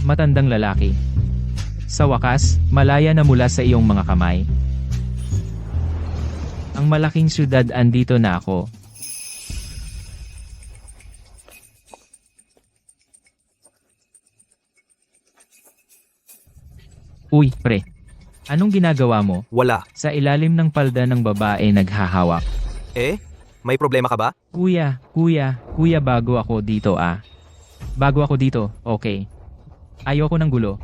matandang lalaki. Sa wakas, malaya na mula sa iyong mga kamay. Ang malaking syudad, andito na ako. Uy, pre. Anong ginagawa mo? Wala. Sa ilalim ng palda ng babae naghahawak. Eh? May problema ka ba? Kuya, bago ako dito ah. Bago ako dito, okay. Ayoko ng gulo.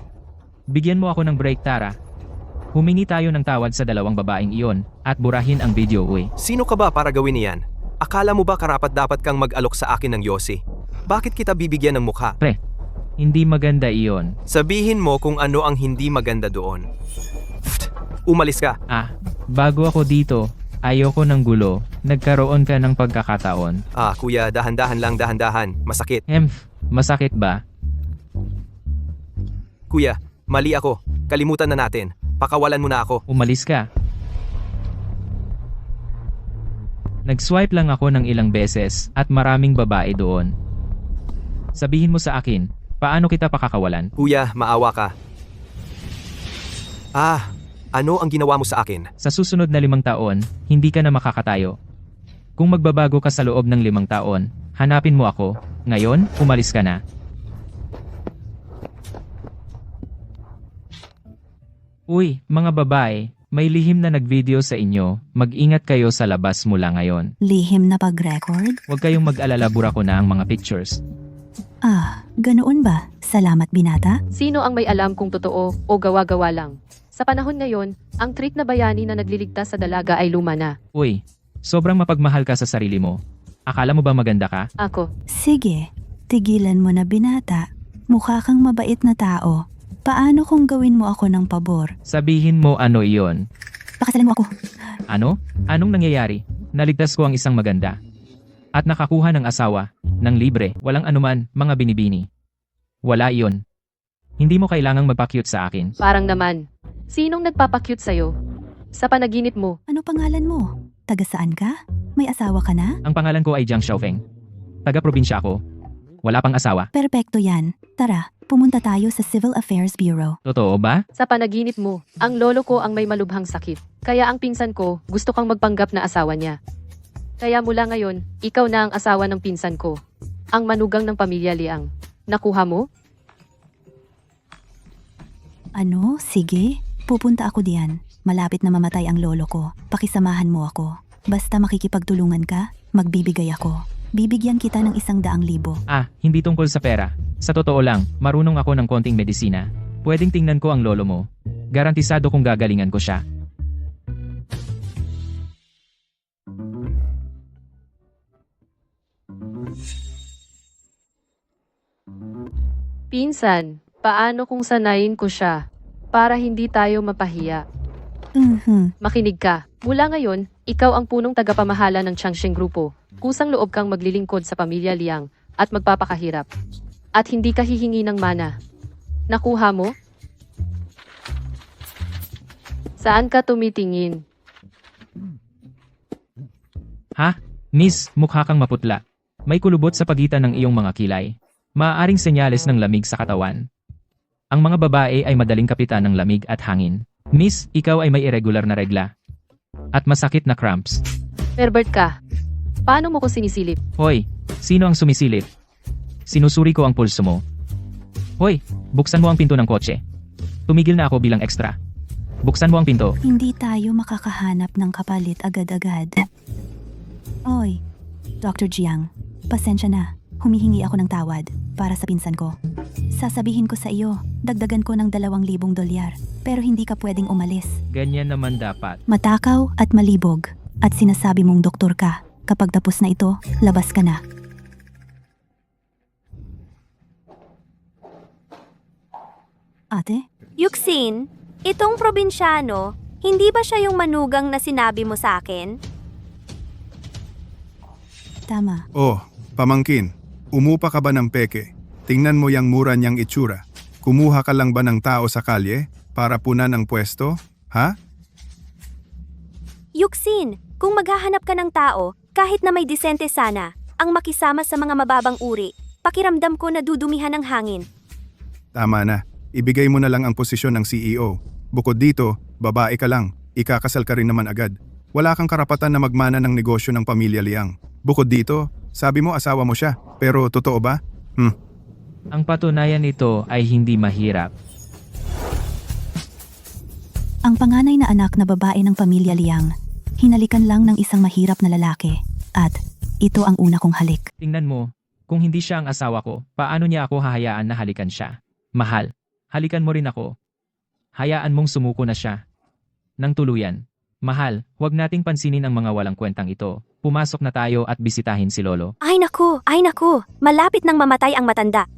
Bigyan mo ako ng break, Tara. Humingi tayo ng tawad sa dalawang babaeng iyon, at burahin ang video, uy. Sino ka ba para gawin niyan? Akala mo ba karapat-dapat kang mag-alok sa akin ng yosi? Bakit kita bibigyan ng mukha? Pre, hindi maganda iyon. Sabihin mo kung ano ang hindi maganda doon. Umalis ka. Bago ako dito, ayoko ng gulo. Nagkaroon ka ng pagkakataon. Kuya, dahan-dahan lang, dahan-dahan. Masakit. Masakit ba? Kuya, mali ako. Kalimutan na natin. Pakawalan mo na ako. Umalis ka. Nag-swipe lang ako ng ilang beses, at maraming babae doon. Sabihin mo sa akin, paano kita pakakawalan? Kuya, maawa ka. Ano ang ginawa mo sa akin? Sa susunod na 5 taon, hindi ka na makakatayo. Kung magbabago ka sa loob ng 5 taon, hanapin mo ako. Ngayon, umalis ka na. Uy, mga babae, may lihim na nagvideo sa inyo. Mag-ingat kayo sa labas mula ngayon. Lihim na pag-record? Huwag kayong mag-alala, bura ko na ang mga pictures. Ganoon ba? Salamat, binata. Sino ang may alam kung totoo o gawa-gawa lang? Sa panahon ngayon, ang trick na bayani na nagliligtas sa dalaga ay luma na. Uy, sobrang mapagmahal ka sa sarili mo. Akala mo ba maganda ka? Ako. Sige, tigilan mo na, binata. Mukha kang mabait na tao. Paano kung gawin mo ako ng pabor? Sabihin mo ano iyon. Pakasalan mo ako. Ano? Anong nangyayari? Naligtas ko ang isang maganda. At nakakuha ng asawa, ng libre, walang anuman, mga binibini. Wala iyon. Hindi mo kailangang magpa-cute sa akin. Parang naman. Sinong nagpapakyut sa'yo? Sa panaginip mo. Ano pangalan mo? Taga saan ka? May asawa ka na? Ang pangalan ko ay Jiang Xiaofeng. Taga-probinsya ako. Wala pang asawa. Perpekto yan. Tara, pumunta tayo sa Civil Affairs Bureau. Totoo ba? Sa panaginip mo, ang lolo ko ang may malubhang sakit. Kaya ang pinsan ko, gusto kang magpanggap na asawa niya. Kaya mula ngayon, ikaw na ang asawa ng pinsan ko. Ang manugang ng pamilya Liang. Nakuha mo? Ano? Sige. Pupunta ako diyan. Malapit na mamatay ang lolo ko. Pakisamahan mo ako. Basta makikipagtulungan ka, magbibigay ako. Bibigyan kita ng 100,000. Hindi tungkol sa pera. Sa totoo lang, marunong ako ng konting medisina. Pwedeng tingnan ko ang lolo mo. Garantisado kong gagalingan ko siya. Pinsan, paano kung sanayin ko siya? Para hindi tayo mapahiya. Makinig ka. Mula ngayon, ikaw ang punong tagapamahala ng Changsheng Grupo. Kusang loob kang maglilingkod sa pamilya Liang at magpapakahirap. At hindi ka hihingi ng mana. Nakuha mo? Saan ka tumitingin? Miss, mukha kang maputla. May kulubot sa pagitan ng iyong mga kilay. Maaaring senyales ng lamig sa katawan. Ang mga babae ay madaling kapitan ng lamig at hangin. Miss, ikaw ay may irregular na regla. At masakit na cramps. Pervert ka. Paano mo ko sinisilip? Hoy, sino ang sumisilip? Sinusuri ko ang pulso mo. Hoy, buksan mo ang pinto ng kotse. Tumigil na ako bilang extra. Buksan mo ang pinto. Hindi tayo makakahanap ng kapalit agad-agad. Oy, Dr. Jiang, pasensya na. Humihingi ako ng tawad para sa pinsan ko. Sasabihin ko sa iyo, dagdagan ko ng $2,000. Pero hindi ka pwedeng umalis. Ganyan naman dapat. Matakaw at malibog. At sinasabi mong doktor ka. Kapag tapos na ito, labas ka na. Ate? Yuxin, itong probinsyano, hindi ba siya yung manugang na sinabi mo sa akin? Tama. Oh, pamangkin. Umupa ka ba ng peke? Tingnan mo yang mura niyang itsura. Kumuha ka lang ba ng tao sa kalye para punan ang pwesto? Ha? Yuxin, kung maghahanap ka ng tao, kahit na may disente sana, ang makisama sa mga mababang uri, pakiramdam ko na dudumihan ng hangin. Tama na. Ibigay mo na lang ang posisyon ng CEO. Bukod dito, babae ka lang. Ikakasal ka rin naman agad. Wala kang karapatan na magmana ng negosyo ng pamilya Liang. Bukod dito, sabi mo asawa mo siya. Pero totoo ba? Ang patunayan nito ay hindi mahirap. Ang panganay na anak na babae ng pamilya Liang, hinalikan lang ng isang mahirap na lalaki. At ito ang una kong halik. Tingnan mo, kung hindi siya ang asawa ko, paano niya ako hahayaan na halikan siya? Mahal, halikan mo rin ako. Hayaan mong sumuko na siya. Nang tuluyan. Mahal, huwag nating pansinin ang mga walang kwentang ito. Pumasok na tayo at bisitahin si Lolo. Ay naku, malapit nang mamatay ang matanda.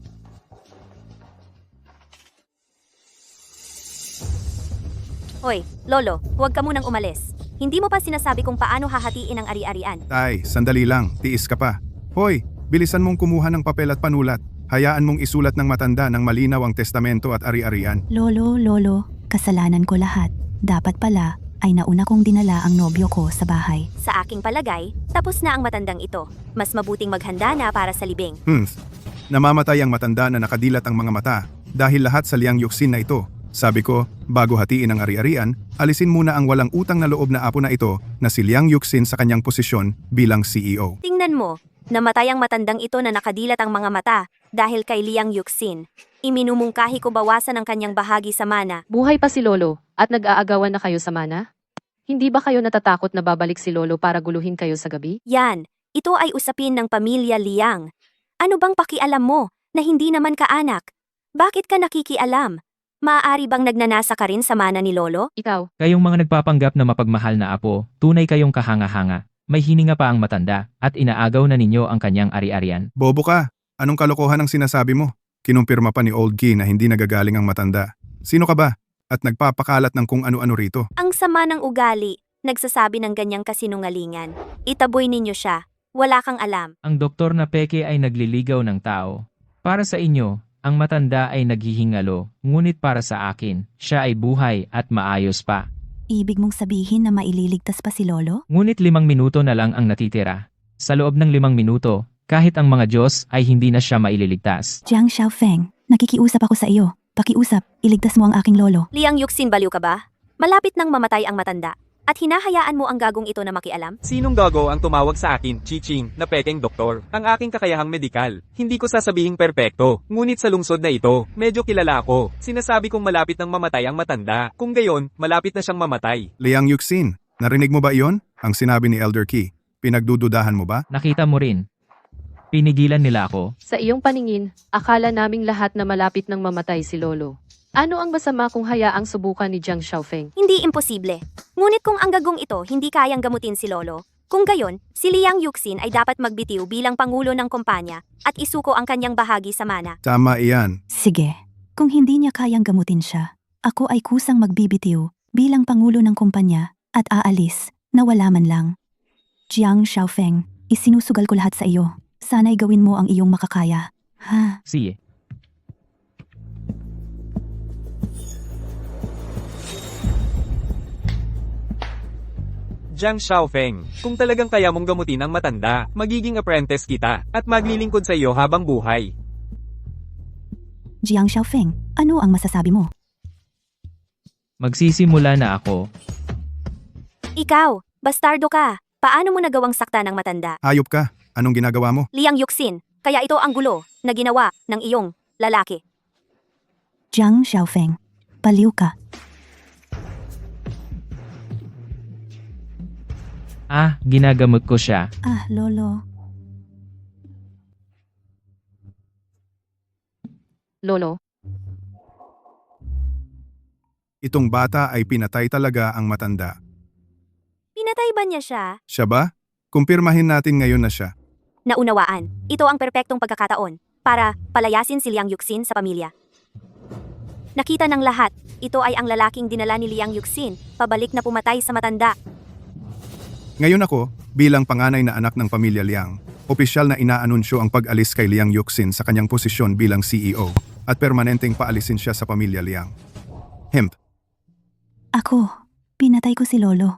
Hoy, Lolo, huwag ka munang umalis. Hindi mo pa sinasabi kung paano hahatiin ang ari-arian. Tay, sandali lang. Tiis ka pa. Hoy, bilisan mong kumuha ng papel at panulat. Hayaan mong isulat ng matanda ng malinaw ang testamento at ari-arian. Lolo, kasalanan ko lahat. Dapat pala ay nauna kong dinala ang nobyo ko sa bahay. Sa aking palagay, tapos na ang matandang ito. Mas mabuting maghanda na para sa libing. Namamatay ang matanda na nakadilat ang mga mata dahil lahat sa Liang Yuxin na ito. Sabi ko, bago hatiin ang ari-arian, alisin muna ang walang utang na loob na apo na ito na si Liang Yuxin sa kanyang posisyon bilang CEO. Tingnan mo, namatay ang matandang ito na nakadilat ang mga mata dahil kay Liang Yuxin. Iminumungkahi ko bawasan ang kanyang bahagi sa mana. Buhay pa si Lolo at nag-aagawan na kayo sa mana? Hindi ba kayo natatakot na babalik si Lolo para guluhin kayo sa gabi? Yan, ito ay usapin ng pamilya Liang. Ano bang pakialam mo na hindi naman kaanak? Bakit ka nakikialam? Maaari bang nagnanasa ka rin sa mana ni Lolo? Ikaw, Kayong mga nagpapanggap na mapagmahal na apo, tunay kayong kahanga-hanga. May hininga pa ang matanda at inaagaw na ninyo ang kanyang ari-arian. Bobo ka! Anong kalokohan ang sinasabi mo? Kinumpirma pa ni Old Key na hindi nagagaling ang matanda. Sino ka ba? At nagpapakalat ng kung ano-ano rito. Ang sama ng ugali, nagsasabi ng ganyang kasinungalingan. Itaboy ninyo siya. Wala kang alam. Ang doktor na peke ay nagliligaw ng tao. Para sa inyo, ang matanda ay naghihingalo, ngunit para sa akin, siya ay buhay at maayos pa. Ibig mong sabihin na maililigtas pa si Lolo? Ngunit 5 minuto na lang ang natitira. Sa loob ng 5 minuto, kahit ang mga Diyos ay hindi na siya maililigtas. Jiang Xiaofeng, nakikiusap ako sa iyo. Pakiusap, iligtas mo ang aking lolo. Liang Yuxin, baliw ka ba? Malapit nang mamatay ang matanda. At hinahayaan mo ang gagong ito na makialam? Sinong gago ang tumawag sa akin, Chiching, na pekeng doktor? Ang aking kakayahang medikal. Hindi ko sasabihing perpekto. Ngunit sa lungsod na ito, medyo kilala ako. Sinasabi kong malapit nang mamatay ang matanda. Kung gayon, malapit na siyang mamatay. Liang Yuxin, narinig mo ba iyon? Ang sinabi ni Elder Key. Pinagdududahan mo ba? Nakita mo rin. Pinigilan nila ako. sa iyong paningin, akala naming lahat na malapit nang mamatay si Lolo. Ano ang masama kung hayaang subukan ni Jiang Xiaofeng? Hindi imposible. Ngunit kung ang gagong ito hindi kayang gamutin si Lolo, kung gayon, si Liang Yuxin ay dapat magbitiw bilang pangulo ng kumpanya at isuko ang kanyang bahagi sa mana. Tama iyan. Sige, kung hindi niya kayang gamutin siya, ako ay kusang magbibitiw bilang pangulo ng kumpanya at aalis na wala man lang. Jiang Xiaofeng, isinusugal ko lahat sa iyo. Sana'y gawin mo ang iyong makakaya. Ha? Sige. Jiang Xiaofeng, kung talagang kaya mong gamutin ang matanda, magiging apprentice kita, at maglilingkod sa iyo habang buhay. Jiang Xiaofeng, ano ang masasabi mo? Magsisimula na ako. Ikaw, bastardo ka. Paano mo nagawang sakta ng matanda? Hayop ka. Anong ginagawa mo? Liang Yuxin, kaya ito ang gulo na ginawa ng iyong lalaki. Jiang Xiaofeng, baliw ka. Ginagamot ko siya. Lolo. Lolo, Itong bata ay pinatay talaga ang matanda. Pinatay ba niya siya? Siya ba? Kumpirmahin natin ngayon na siya. Naunawaan. Ito ang perpektong pagkakataon para palayasin si Liang Yuxin sa pamilya. Nakita ng lahat, ito ay ang lalaking dinala ni Liang Yuxin, pabalik na pumatay sa matanda. Ngayon ako, bilang panganay na anak ng pamilya Liang, opisyal na inaanunsyo ang pag-alis kay Liang Yuxin sa kanyang posisyon bilang CEO at permanenteng paalisin siya sa pamilya Liang. Hemp. Ako, pinatay ko si Lolo.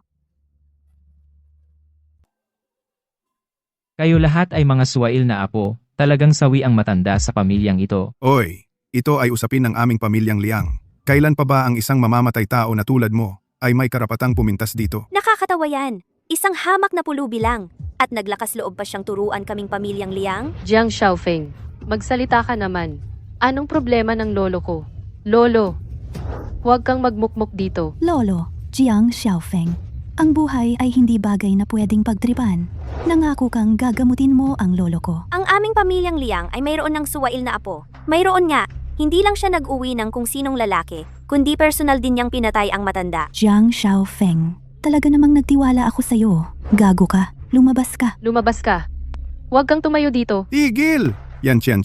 Kayo lahat ay mga suwail na apo. Talagang sawi ang matanda sa pamilyang ito. Oy, Ito ay usapin ng aming pamilyang Liang. Kailan pa ba ang isang mamamatay tao na tulad mo ay may karapatang pumintas dito? Nakakatawa yan. Isang hamak na pulubi lang. At naglakas loob pa siyang turuan kaming pamilyang Liang? Jiang Xiaofeng, magsalita ka naman. Anong problema ng lolo ko? Lolo, huwag kang magmukmuk dito. Lolo, Jiang Xiaofeng, ang buhay ay hindi bagay na pwedeng pagtripan. Nangako kang gagamutin mo ang lolo ko. Ang aming pamilyang Liang ay mayroon ng suwail na apo. Mayroon nga, hindi lang siya nag-uwi ng kung sinong lalaki, kundi personal din niyang pinatay ang matanda. Jiang Xiaofeng, talaga namang nagtiwala ako sa'yo. Gago ka. Lumabas ka. Lumabas ka. Huwag kang tumayo dito. Tigil! Yan, Chen.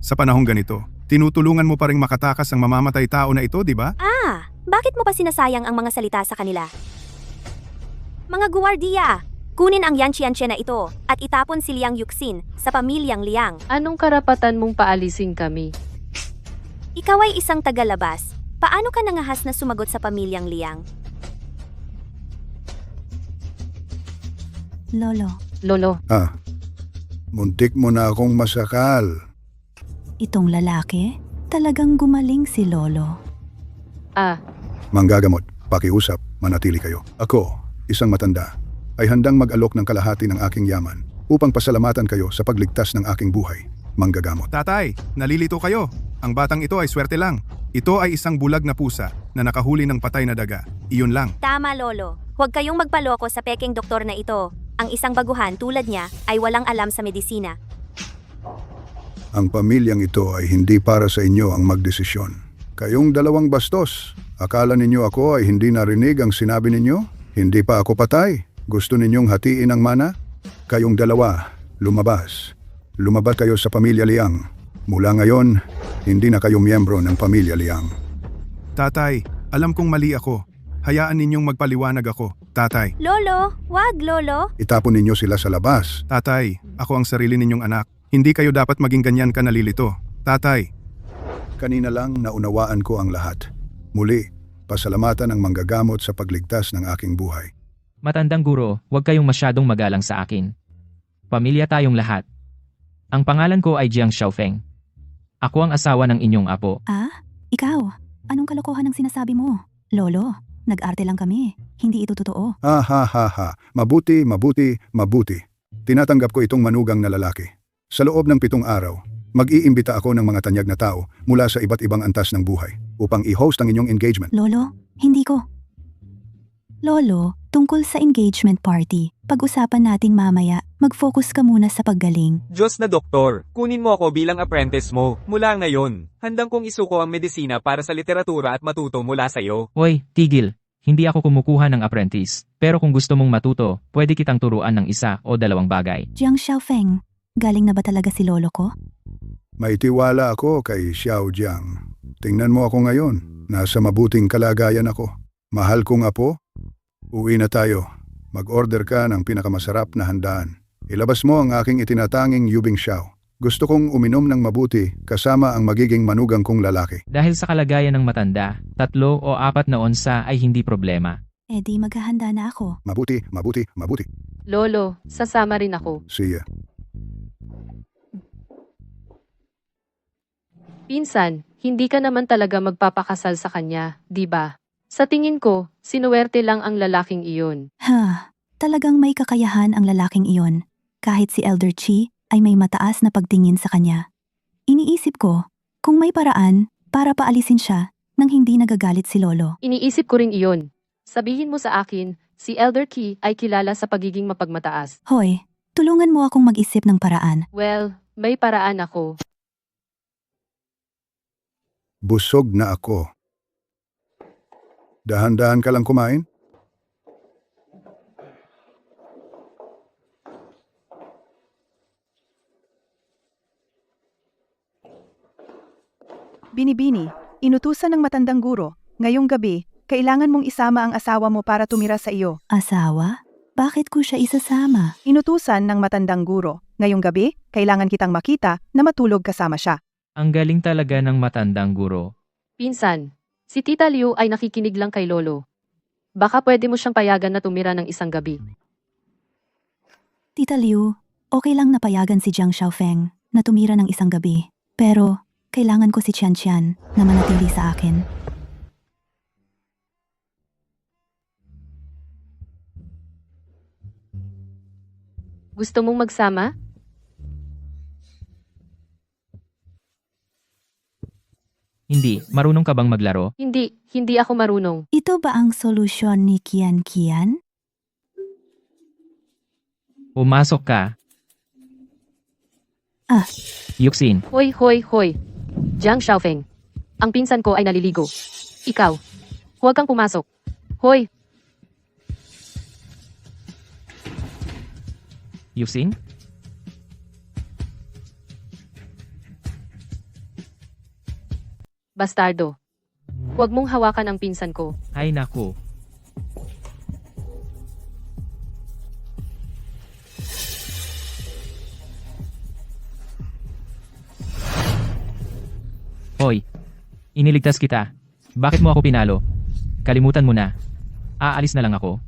Sa panahong ganito, tinutulungan mo pa ring makatakas ang mamamatay tao na ito, di ba? Bakit mo pa sinasayang ang mga salita sa kanila? Mga guwardiya, kunin ang Yanqianchen na ito at itapon si Liang Yuxin sa pamilyang Liang. Anong karapatan mong paalisin kami? Ikaw ay isang tagalabas. Paano ka nangahas na sumagot sa pamilyang Liang? Lolo, Muntik mo na akong masakal. itong lalaki, talagang gumaling si Lolo. Manggagamot, pakiusap, manatili kayo. Ako, isang matanda, ay handang mag-alok ng kalahati ng aking yaman upang pasalamatan kayo sa pagligtas ng aking buhay. Manggagamot. Tatay, nalilito kayo. Ang batang ito ay swerte lang. Ito ay isang bulag na pusa na nakahuli ng patay na daga. Iyon lang. Tama, Lolo. Huwag kayong magpaloko sa peking doktor na ito. Ang isang baguhan tulad niya ay walang alam sa medisina. Ang pamilyang ito ay hindi para sa inyo ang magdesisyon. Kayong dalawang bastos, akala ninyo ako ay hindi narinig ang sinabi ninyo? Hindi pa ako patay. Gusto ninyong hatiin ang mana? Kayong dalawa, lumabas. Lumabat kayo sa pamilya Liang. Mula ngayon, hindi na kayo miyembro ng pamilya Liang. Tatay, alam kong mali ako. Hayaan ninyong magpaliwanag ako. Tatay, Lolo, wag, Lolo. Itapon ninyo sila sa labas. tatay, ako ang sarili ninyong anak. Hindi kayo dapat maging ganyan ka nalilito. Tatay, Kanina lang naunawaan ko ang lahat. Muli, pasalamatan ang manggagamot sa pagligtas ng aking buhay. Matandang guro, huwag kayong masyadong magalang sa akin. Pamilya tayong lahat. Ang pangalan ko ay Jiang Xiaofeng. Ako ang asawa ng inyong apo. Ikaw, anong kalokohan ang sinasabi mo? Lolo, nag-arte lang kami. Hindi ito totoo. Ha. Mabuti. Tinatanggap ko itong manugang na lalaki. Sa loob ng 7 araw, mag-iimbita ako ng mga tanyag na tao mula sa iba't ibang antas ng buhay upang i-host ang inyong engagement. Lolo, hindi ko. Lolo, tungkol sa engagement party, pag-usapan natin mamaya. Mag-focus ka muna sa paggaling. Diyos na doktor, kunin mo ako bilang apprentice mo. Mula ngayon, handang kong isuko ang medisina para sa literatura at matuto mula sa'yo. Hoy, tigil. Hindi ako kumukuha ng apprentice. Pero kung gusto mong matuto, pwede kitang turuan ng 1 o 2 bagay. Jiang Xiaofeng, galing na ba talaga si Lolo ko? May tiwala ako kay Xiao Jiang. Tingnan mo ako ngayon. Nasa mabuting kalagayan ako. Mahal kong apo. Uwi na tayo. Mag-order ka ng pinakamasarap na handaan. Ilabas mo ang aking itinatanging yubing xiao. Gusto kong uminom ng mabuti kasama ang magiging manugang kong lalaki. Dahil sa kalagayan ng matanda, 3 o 4 na onsa ay hindi problema. Eh di maghahanda na ako. Mabuti. Lolo, sasama rin ako. Siya. Pinsan, hindi ka naman talaga magpapakasal sa kanya, di ba? Sa tingin ko, sinuwerte lang ang lalaking iyon. Talagang may kakayahan ang lalaking iyon. Kahit si Elder Chi ay may mataas na pagtingin sa kanya. Iniisip ko, kung may paraan para paalisin siya nang hindi nagagalit si Lolo. Iniisip ko rin iyon. Sabihin mo sa akin, si Elder Ki ay kilala sa pagiging mapagmataas. Hoy, tulungan mo akong mag-isip ng paraan. Well, may paraan ako. Busog na ako. Dahan-dahan ka lang kumain? Binibini, inutusan ng matandang guro, ngayong gabi, kailangan mong isama ang asawa mo para tumira sa iyo. Asawa? Bakit ko siya isasama? Inutusan ng matandang guro, ngayong gabi, kailangan kitang makita na matulog kasama siya. Ang galing talaga ng matandang guro. Pinsan, si Tita Liu ay nakikinig lang kay Lolo. Baka pwede mo siyang payagan na tumira ng 1 gabi. Tita Liu, okay lang napayagan si Jiang Xiaofeng na tumira ng 1 gabi. Pero, Kailangan ko si Tian Tian na manatili sa akin. Gusto mong magsama? Hindi, marunong ka bang maglaro? Hindi ako marunong. Ito ba ang solusyon ni Kian Kian? Pumasok ka. Ah. Yuxin, Hoy. Jiang Xiaofeng. Ang pinsan ko ay naliligo. Ikaw. Huwag kang pumasok. Hoy, Yuxin? bastardo. Huwag mong hawakan ang pinsan ko. Ay naku. Hoy, iniligtas kita. Bakit mo ako pinalo? Kalimutan mo na. Aalis na lang ako.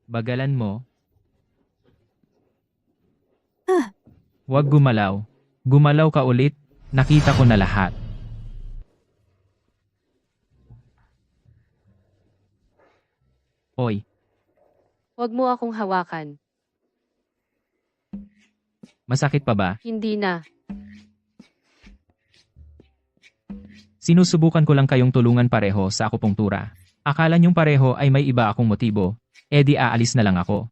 Bagalan mo. Huwag gumalaw. Gumalaw ka ulit. Nakita ko na lahat. Hoy, Huwag mo akong hawakan. masakit pa ba? Hindi na. Sinusubukan ko lang kayong tulungan pareho sa akupunktura. Akala niyong pareho ay may iba akong motibo, edi aalis na lang ako.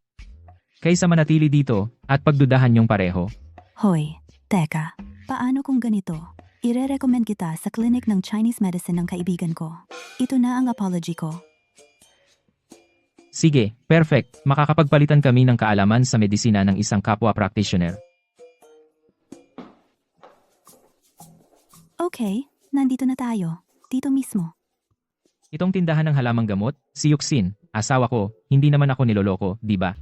Kaysa manatili dito at pagdudahan niyong pareho. Hoy, teka. Paano kung ganito? Ire-recommend kita sa clinic ng Chinese medicine ng kaibigan ko. Ito na ang apology ko. Sige, perfect. Makakapagpalitan kami ng kaalaman sa medisina ng isang kapwa practitioner. Okay, nandito na tayo. Dito mismo. Itong tindahan ng halamang gamot, si Yuxin, asawa ko, hindi naman ako niloloko, di ba?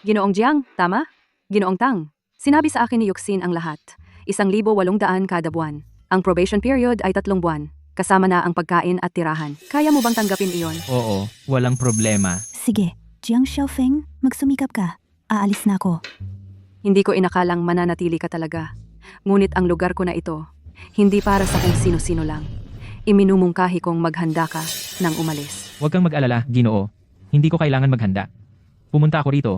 Ginoong Jiang, tama? Ginoong Tang, sinabi sa akin ni Yuxin ang lahat. 1,800 kada buwan. Ang probation period ay 3 buwan. Kasama na ang pagkain at tirahan. Kaya mo bang tanggapin iyon? Oo, walang problema. Sige, Jiang Xiaofeng, magsumikap ka. Aalis na ako. Hindi ko inakalang mananatili ka talaga. Ngunit ang lugar ko na ito, hindi para sa kung sino-sino lang. Iminumungkahi kong maghanda ka nang umalis. Huwag kang mag-alala, Ginoo. Hindi ko kailangan maghanda. Pumunta ako rito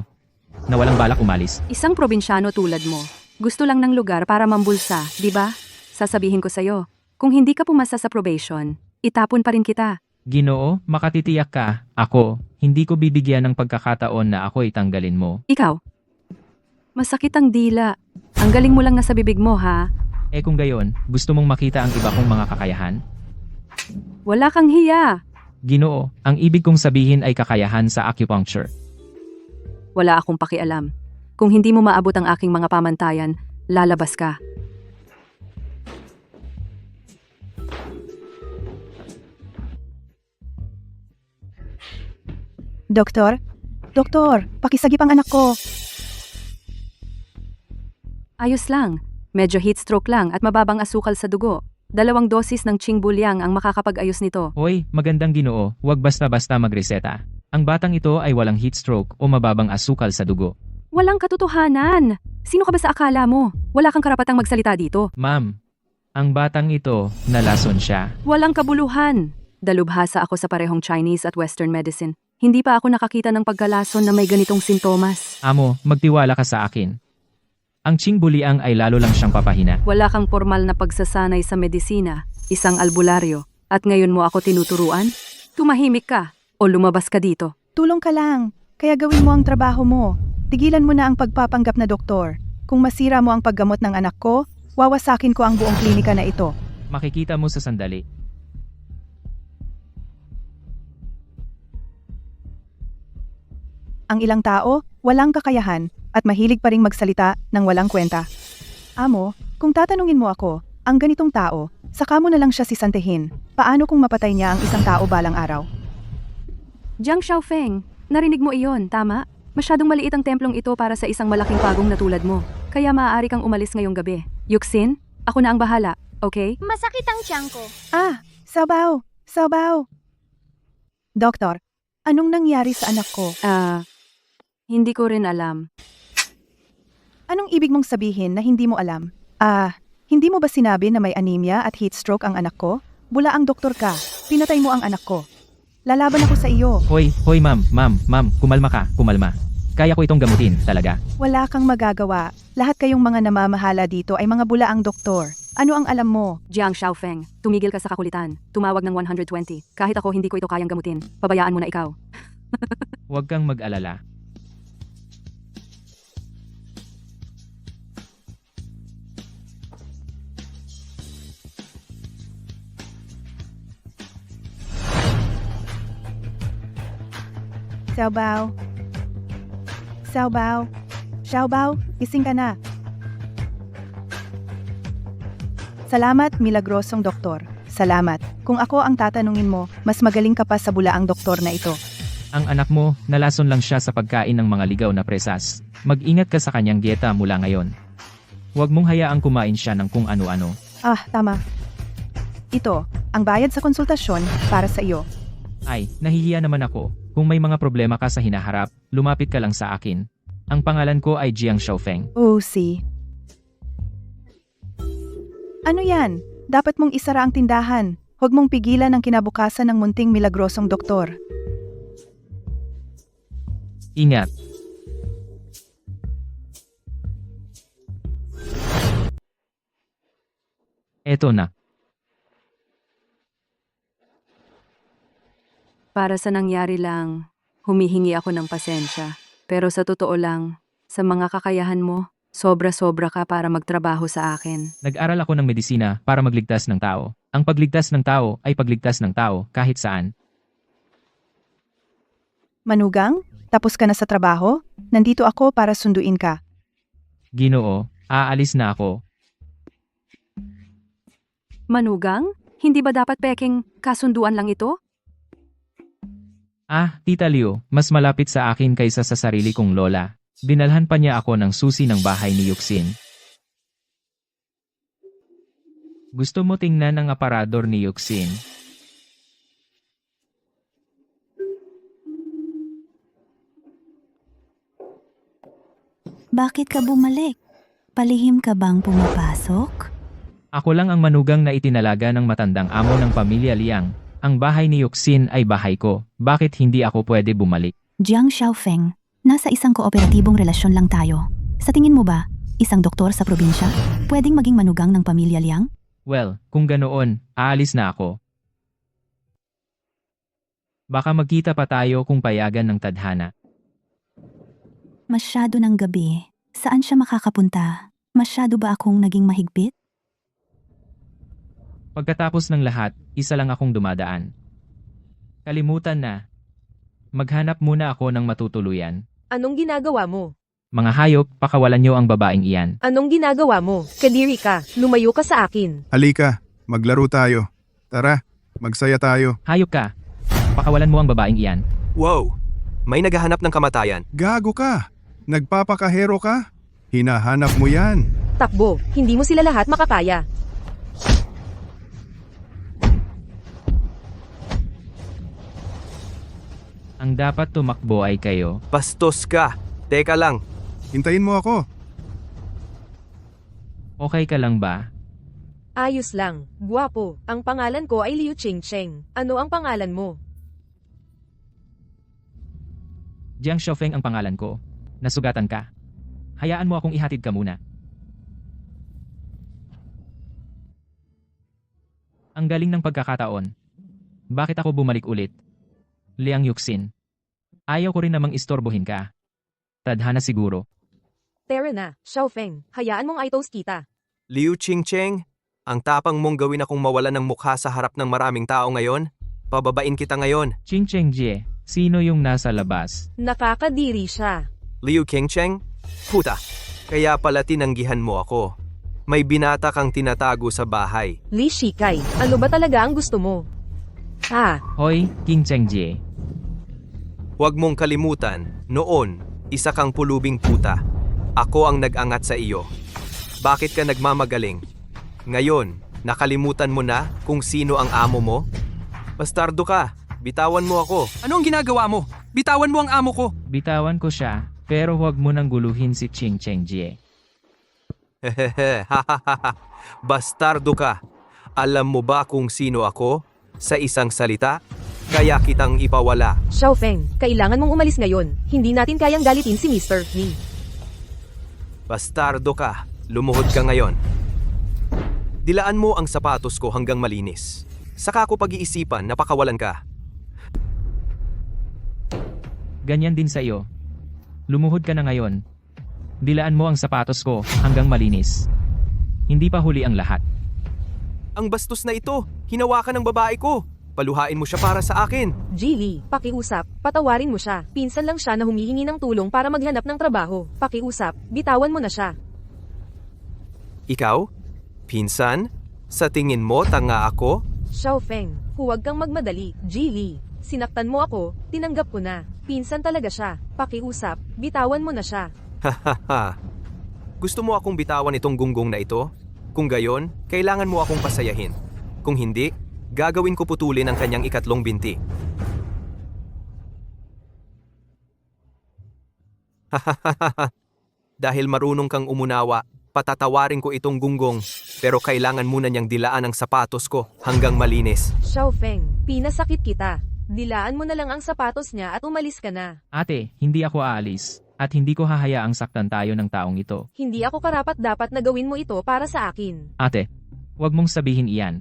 na walang balak umalis. Isang probinsyano tulad mo, gusto lang ng lugar para mambulsa, di ba? Sasabihin ko sa'yo, kung hindi ka pumasa sa probation, itapon pa rin kita. Ginoo, makatitiyak ka, ako, hindi ko bibigyan ng pagkakataon na ako'y tanggalin mo. Ikaw, masakit ang dila. Ang galing mo lang nasa bibig mo, ha? Eh kung gayon, gusto mong makita ang iba kong mga kakayahan? Wala kang hiya. Ginoo, ang ibig kong sabihin ay kakayahan sa acupuncture. Wala akong pakialam. Kung hindi mo maabot ang aking mga pamantayan, lalabas ka. Doktor? Doktor, pakisagip ang anak ko. Ayos lang. Medyo heat stroke lang at mababang asukal sa dugo. 2 dosis ng Qingbuliang ang makakapag-ayos nito. Hoy, magandang Ginoo, huwag basta-basta magreseta. Ang batang ito ay walang heat stroke o mababang asukal sa dugo. Walang katotohanan. Sino ka ba sa akala mo? Wala kang karapatang magsalita dito. Ma'am, ang batang ito, nalason siya. Walang kabuluhan. Dalubhasa ako sa parehong Chinese at Western medicine. Hindi pa ako nakakita ng pagkalason na may ganitong sintomas. Amo, magtiwala ka sa akin. Ang Qingbuliang ay lalo lang siyang papahina. Wala kang formal na pagsasanay sa medisina, isang albularyo, at ngayon mo ako tinuturuan? Tumahimik ka o lumabas ka dito. Tulong ka lang. Kaya gawin mo ang trabaho mo. Tigilan mo na ang pagpapanggap na doktor. Kung masira mo ang paggamot ng anak ko, wawasakin ko ang buong klinika na ito. Makikita mo sa sandali. Ang ilang tao, walang kakayahan at mahilig pa ring magsalita ng walang kwenta. Amo, kung tatanungin mo ako, ang ganitong tao, saka mo na lang siya sisantehin. Paano kung mapatay niya ang isang tao balang araw? Jiang Xiaofeng, narinig mo iyon, tama? Masyadong maliit ang templong ito para sa isang malaking pagong na tulad mo. Kaya maaari kang umalis ngayong gabi. Yuxin, ako na ang bahala, okay? Masakit ang tiyan ko. Ah, sabaw! Sabaw! Doktor, anong nangyari sa anak ko? Hindi ko rin alam. Anong ibig mong sabihin na hindi mo alam? Hindi mo ba sinabi na may anemia at heat stroke ang anak ko? Bula ang doktor ka. Pinatay mo ang anak ko. Lalaban ako sa iyo. Hoy, ma'am, kumalma ka, kumalma. Kaya ko itong gamutin, talaga. Wala kang magagawa. Lahat kayong mga namamahala dito ay mga bulaang doktor. Ano ang alam mo? Jiang Xiaofeng, tumigil ka sa kakulitan. Tumawag ng 120. Kahit ako hindi ko ito kayang gamutin. Pabayaan mo na ikaw. Huwag kang mag-alala. Xiaobao. Xiaobao. Xiaobao, gising ka na. Salamat, milagrosong doktor. Salamat. Kung ako ang tatanungin mo, mas magaling ka pa sa bulaang doktor na ito. Ang anak mo, nalason lang siya sa pagkain ng mga ligaw na presas. Mag-ingat ka sa kanyang dieta mula ngayon. Huwag mong hayaang kumain siya ng kung ano-ano. Tama. Ito, ang bayad sa konsultasyon para sa iyo. Ay, nahihiya naman ako. Kung may mga problema ka sa hinaharap, lumapit ka lang sa akin. Ang pangalan ko ay Jiang Xiaofeng. Si. Ano yan? Dapat mong isara ang tindahan. Huwag mong pigilan ang kinabukasan ng munting milagrosong doktor. Ingat. Eto na. Para sa nangyari lang, humihingi ako ng pasensya. Pero sa totoo lang, sa mga kakayahan mo, sobra-sobra ka para magtrabaho sa akin. Nag-aral ako ng medisina para magligtas ng tao. Ang pagligtas ng tao ay pagligtas ng tao kahit saan. Manugang, tapos ka na sa trabaho? Nandito ako para sunduin ka. Ginoo, aalis na ako. Manugang? Hindi ba dapat peking kasunduan lang ito? Tita Liu, mas malapit sa akin kaysa sa sarili kong lola. Dinalhan pa niya ako ng susi ng bahay ni Yuxin. Gusto mo tingnan ang aparador ni Yuxin? Bakit ka bumalik? Palihim ka bang pumapasok? Ako lang ang manugang na itinalaga ng matandang amo ng pamilya Liang. Ang bahay ni Yuxin ay bahay ko. Bakit hindi ako pwede bumalik? Jiang Xiaofeng, nasa isang kooperatibong relasyon lang tayo. Sa tingin mo ba, isang doktor sa probinsya, pwedeng maging manugang ng pamilya Liang? Well, kung ganoon, aalis na ako. Baka magkita pa tayo kung payagan ng tadhana. Masyado ng gabi. Saan siya makakapunta? Masyado ba akong naging mahigpit? Pagkatapos ng lahat, isa lang akong dumadaan. Kalimutan na. Maghanap muna ako ng matutuluyan. Anong ginagawa mo? Mga hayop, pakawalan niyo ang babaeng iyan. Anong ginagawa mo? Kadiri ka. Lumayo ka sa akin. Halika, maglaro tayo. Tara, magsaya tayo. Hayop ka. Pakawalan mo ang babaeng iyan. Wow! May naghahanap ng kamatayan. Gago ka! Nagpapakahero ka? Hinahanap mo yan. Takbo. Hindi mo sila lahat makakaya. Ang dapat tumakbo ay kayo. Bastos ka! Teka lang, Hintayin mo ako. Okay ka lang ba? Ayos lang. Guwapo. Ang pangalan ko ay Liu Qingcheng. Ano ang pangalan mo? Jiang Xiaofeng ang pangalan ko. Nasugatan ka. Hayaan mo akong ihatid ka muna. Ang galing ng pagkakataon. Bakit ako bumalik ulit? Liang Yuxin. Ayaw ko rin namang istorbohin ka. Tadhana siguro. Tara na, Xiaofeng. Hayaan mong i-toast kita. Liu Qingcheng, ang tapang mong gawin akong mawala ng mukha sa harap ng maraming tao ngayon? Pababain kita ngayon. Qingcheng Jie, sino yung nasa labas? Nakakadiri siya. Liu Qingcheng? Puta, kaya pala tinanggihan mo ako. May binata kang tinatago sa bahay. Li Shikai, ano ba talaga ang gusto mo? Hoy, Qingcheng Jie. Huwag mong kalimutan, noon, isa kang pulubing puta. Ako ang nag-angat sa iyo. Bakit ka nagmamagaling? Ngayon, nakalimutan mo na kung sino ang amo mo? Bastardo ka, bitawan mo ako. Ano ang ginagawa mo? Bitawan mo ang amo ko. Bitawan ko siya. Pero huwag mo nang guluhin si Ching Cheng Jie. Hehehe, hahaha. Bastardo ka. Alam mo ba kung sino ako? Sa isang salita, kaya kitang ipawala. Xiaofeng, kailangan mong umalis ngayon. Hindi natin kayang galitin si Mr. Ni. Bastardo ka. Lumuhod ka ngayon. Dilaan mo ang sapatos ko hanggang malinis. Saka ko pag-iisipan na pakawalan ka. Ganyan din sa iyo. Lumuhod ka na ngayon. Dilaan mo ang sapatos ko hanggang malinis. Hindi pa huli ang lahat. Ang bastos na ito, hinawakan ng babae ko. Paluhain mo siya para sa akin. Jilly, pakiusap, patawarin mo siya. Pinsan lang siya na humihingi ng tulong para maghanap ng trabaho. Pakiusap, bitawan mo na siya. Ikaw? Pinsan? Sa tingin mo tanga ako? Xiaofeng, huwag kang magmadali. Jilly, sinaktan mo ako, tinanggap ko na. Pinsan talaga siya. Pakiusap, bitawan mo na siya. Hahaha. Gusto mo akong bitawan itong gunggong na ito? Kung gayon, kailangan mo akong pasayahin. Kung hindi, gagawin ko putulin ang kanyang ikatlong binti. Hahaha. Dahil marunong kang umunawa, patatawarin ko itong gunggong, pero kailangan muna niyang dilaan ang sapatos ko hanggang malinis. Xiaofeng, pinasakit kita. Dilaan mo na lang ang sapatos niya at umalis ka na. Ate, hindi ako aalis. At hindi ko hahayaang saktan tayo ng taong ito. Hindi ako karapat dapat na gawin mo ito para sa akin. Ate, huwag mong sabihin iyan.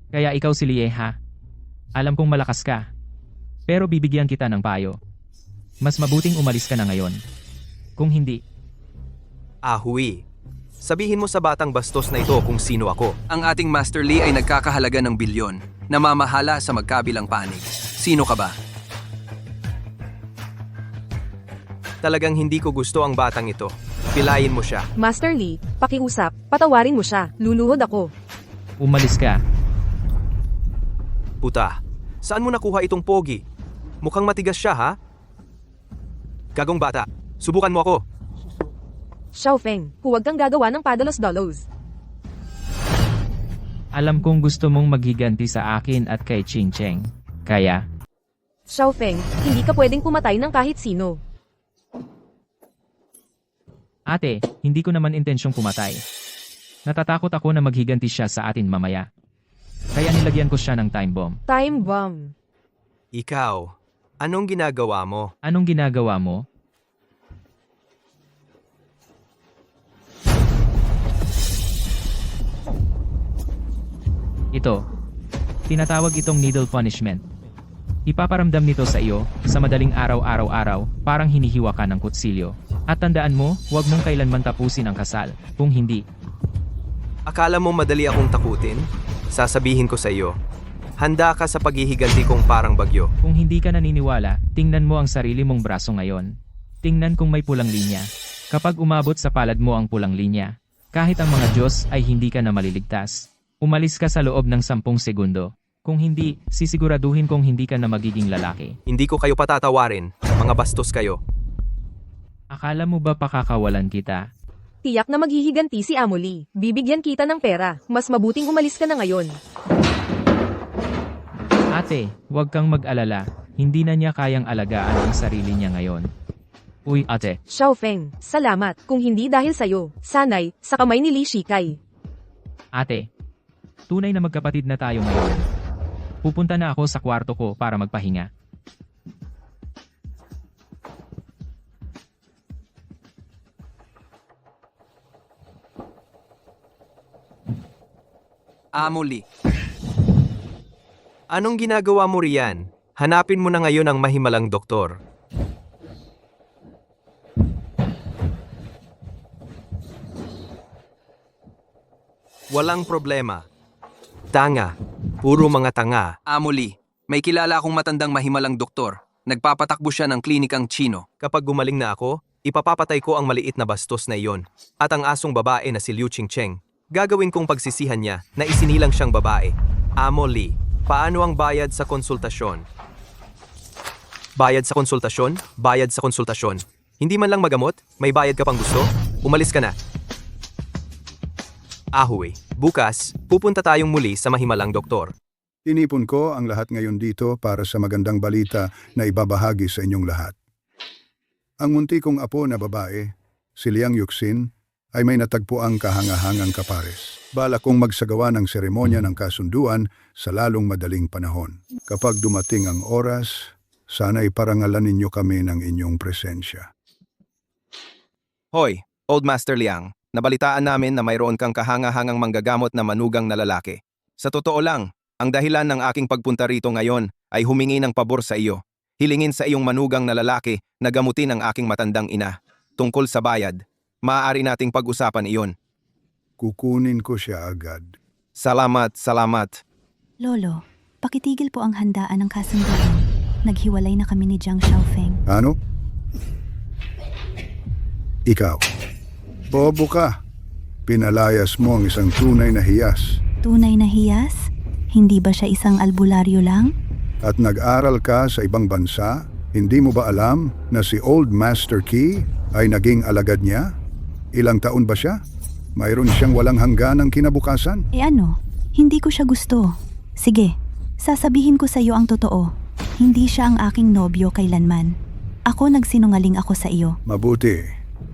Kaya ikaw si Lie ha? Alam kong malakas ka. Pero bibigyan kita ng payo. Mas mabuting umalis ka na ngayon. Kung hindi, Ahui. Sabihin mo sa batang bastos na ito kung sino ako. Ang ating Master Lee ay nagkakahalaga ng bilyon, namamahala sa magkabilang panig. Sino ka ba? Talagang hindi ko gusto ang batang ito. Pilayin mo siya. Master Lee, pakiusap, patawarin mo siya. Luluhod ako. umalis ka. Puta, saan mo nakuha itong pogi? Mukhang matigas siya ha? Gagong bata, subukan mo ako. Xiaofeng, huwag kang gagawa ng padalos-dalos. Alam kong gusto mong maghiganti sa akin at kay Ching Cheng. Kaya, Xiaofeng, hindi ka pwedeng pumatay ng kahit sino. ate, hindi ko naman intensyong pumatay. Natatakot ako na maghiganti siya sa atin mamaya. Kaya nilagyan ko siya ng time bomb. Time bomb. Ikaw, anong ginagawa mo? Anong ginagawa mo? Ito. Tinatawag itong needle punishment. Ipaparamdam nito sa iyo, sa madaling araw-araw-araw, parang hinihiwa ka ng kutsilyo. At tandaan mo, huwag mong kailanman tapusin ang kasal. Kung hindi, Akala mo madali akong takutin? Sasabihin ko sa iyo, handa ka sa paghihiganti kong parang bagyo. kung hindi ka naniniwala, tingnan mo ang sarili mong braso ngayon. Tingnan kung may pulang linya. Kapag umabot sa palad mo ang pulang linya, kahit ang mga Diyos ay hindi ka na maliligtas. Umalis ka sa loob ng 10 segundo. Kung hindi, sisiguraduhin kong hindi ka na magiging lalaki. Hindi ko kayo patatawarin, mga bastos kayo. Akala mo ba pakakawalan kita? Tiyak na maghihiganti si Amoli. Bibigyan kita ng pera. Mas mabuting umalis ka na ngayon. Ate, huwag kang mag-alala. Hindi na niya kayang alagaan ang sarili niya ngayon. Uy, ate. Xiaofeng, salamat. Kung hindi dahil sa'yo, sanay, sa kamay ni Li Shikai. Ate. Tunay na magkapatid na tayo ngayon. Pupunta na ako sa kwarto ko para magpahinga. Amoli. Anong ginagawa mo riyan? Hanapin mo na ngayon ang mahimalang doktor. Walang problema. Tanga. Puro mga tanga. Amoli, may kilala akong matandang mahimalang doktor. Nagpapatakbo siya ng klinikang Chino. Kapag gumaling na ako, ipapapatay ko ang maliit na bastos na iyon. At ang asong babae na si Liu Qingcheng. Gagawin kong pagsisihan niya na isinilang siyang babae. Amoli, paano ang bayad sa konsultasyon? Bayad sa konsultasyon? Bayad sa konsultasyon. Hindi man lang magamot? May bayad ka pang gusto? Umalis ka na. Ahuy, bukas, pupunta tayong muli sa mahimalang doktor. Tinipon ko ang lahat ngayon dito para sa magandang balita na ibabahagi sa inyong lahat. Ang munti kong apo na babae, si Liang Yuxin, ay may natagpuang kahangahangang kapares. Bala kong magsagawa ng seremonya ng kasunduan sa lalong madaling panahon. Kapag dumating ang oras, sana'y parangalan ninyo kami ng inyong presensya. Hoy, Old Master Liang, nabalitaan namin na mayroon kang kahangahangang manggagamot na manugang na lalaki. Sa totoo lang, ang dahilan ng aking pagpunta rito ngayon ay humingi ng pabor sa iyo. Hilingin sa iyong manugang na lalaki na gamutin ang aking matandang ina. Tungkol sa bayad, maaari nating pag-usapan iyon. Kukunin ko siya agad. Salamat, salamat. Lolo, pakitigil po ang handaan ng kasunduan. Naghiwalay na kami ni Jiang Xiaofeng. Ano? Ikaw. Bobo ka. Pinalayas mo ang isang tunay na hiyas. Tunay na hiyas? Hindi ba siya isang albularyo lang? At nag-aral ka sa ibang bansa, hindi mo ba alam na si Old Master Qi ay naging alagad niya? Ilang taon ba siya? Mayroon siyang walang hangganang kinabukasan? Ano? Hindi ko siya gusto. Sige, sasabihin ko sa iyo ang totoo. Hindi siya ang aking nobyo kailanman. Ako nagsinungaling ako sa iyo. Mabuti.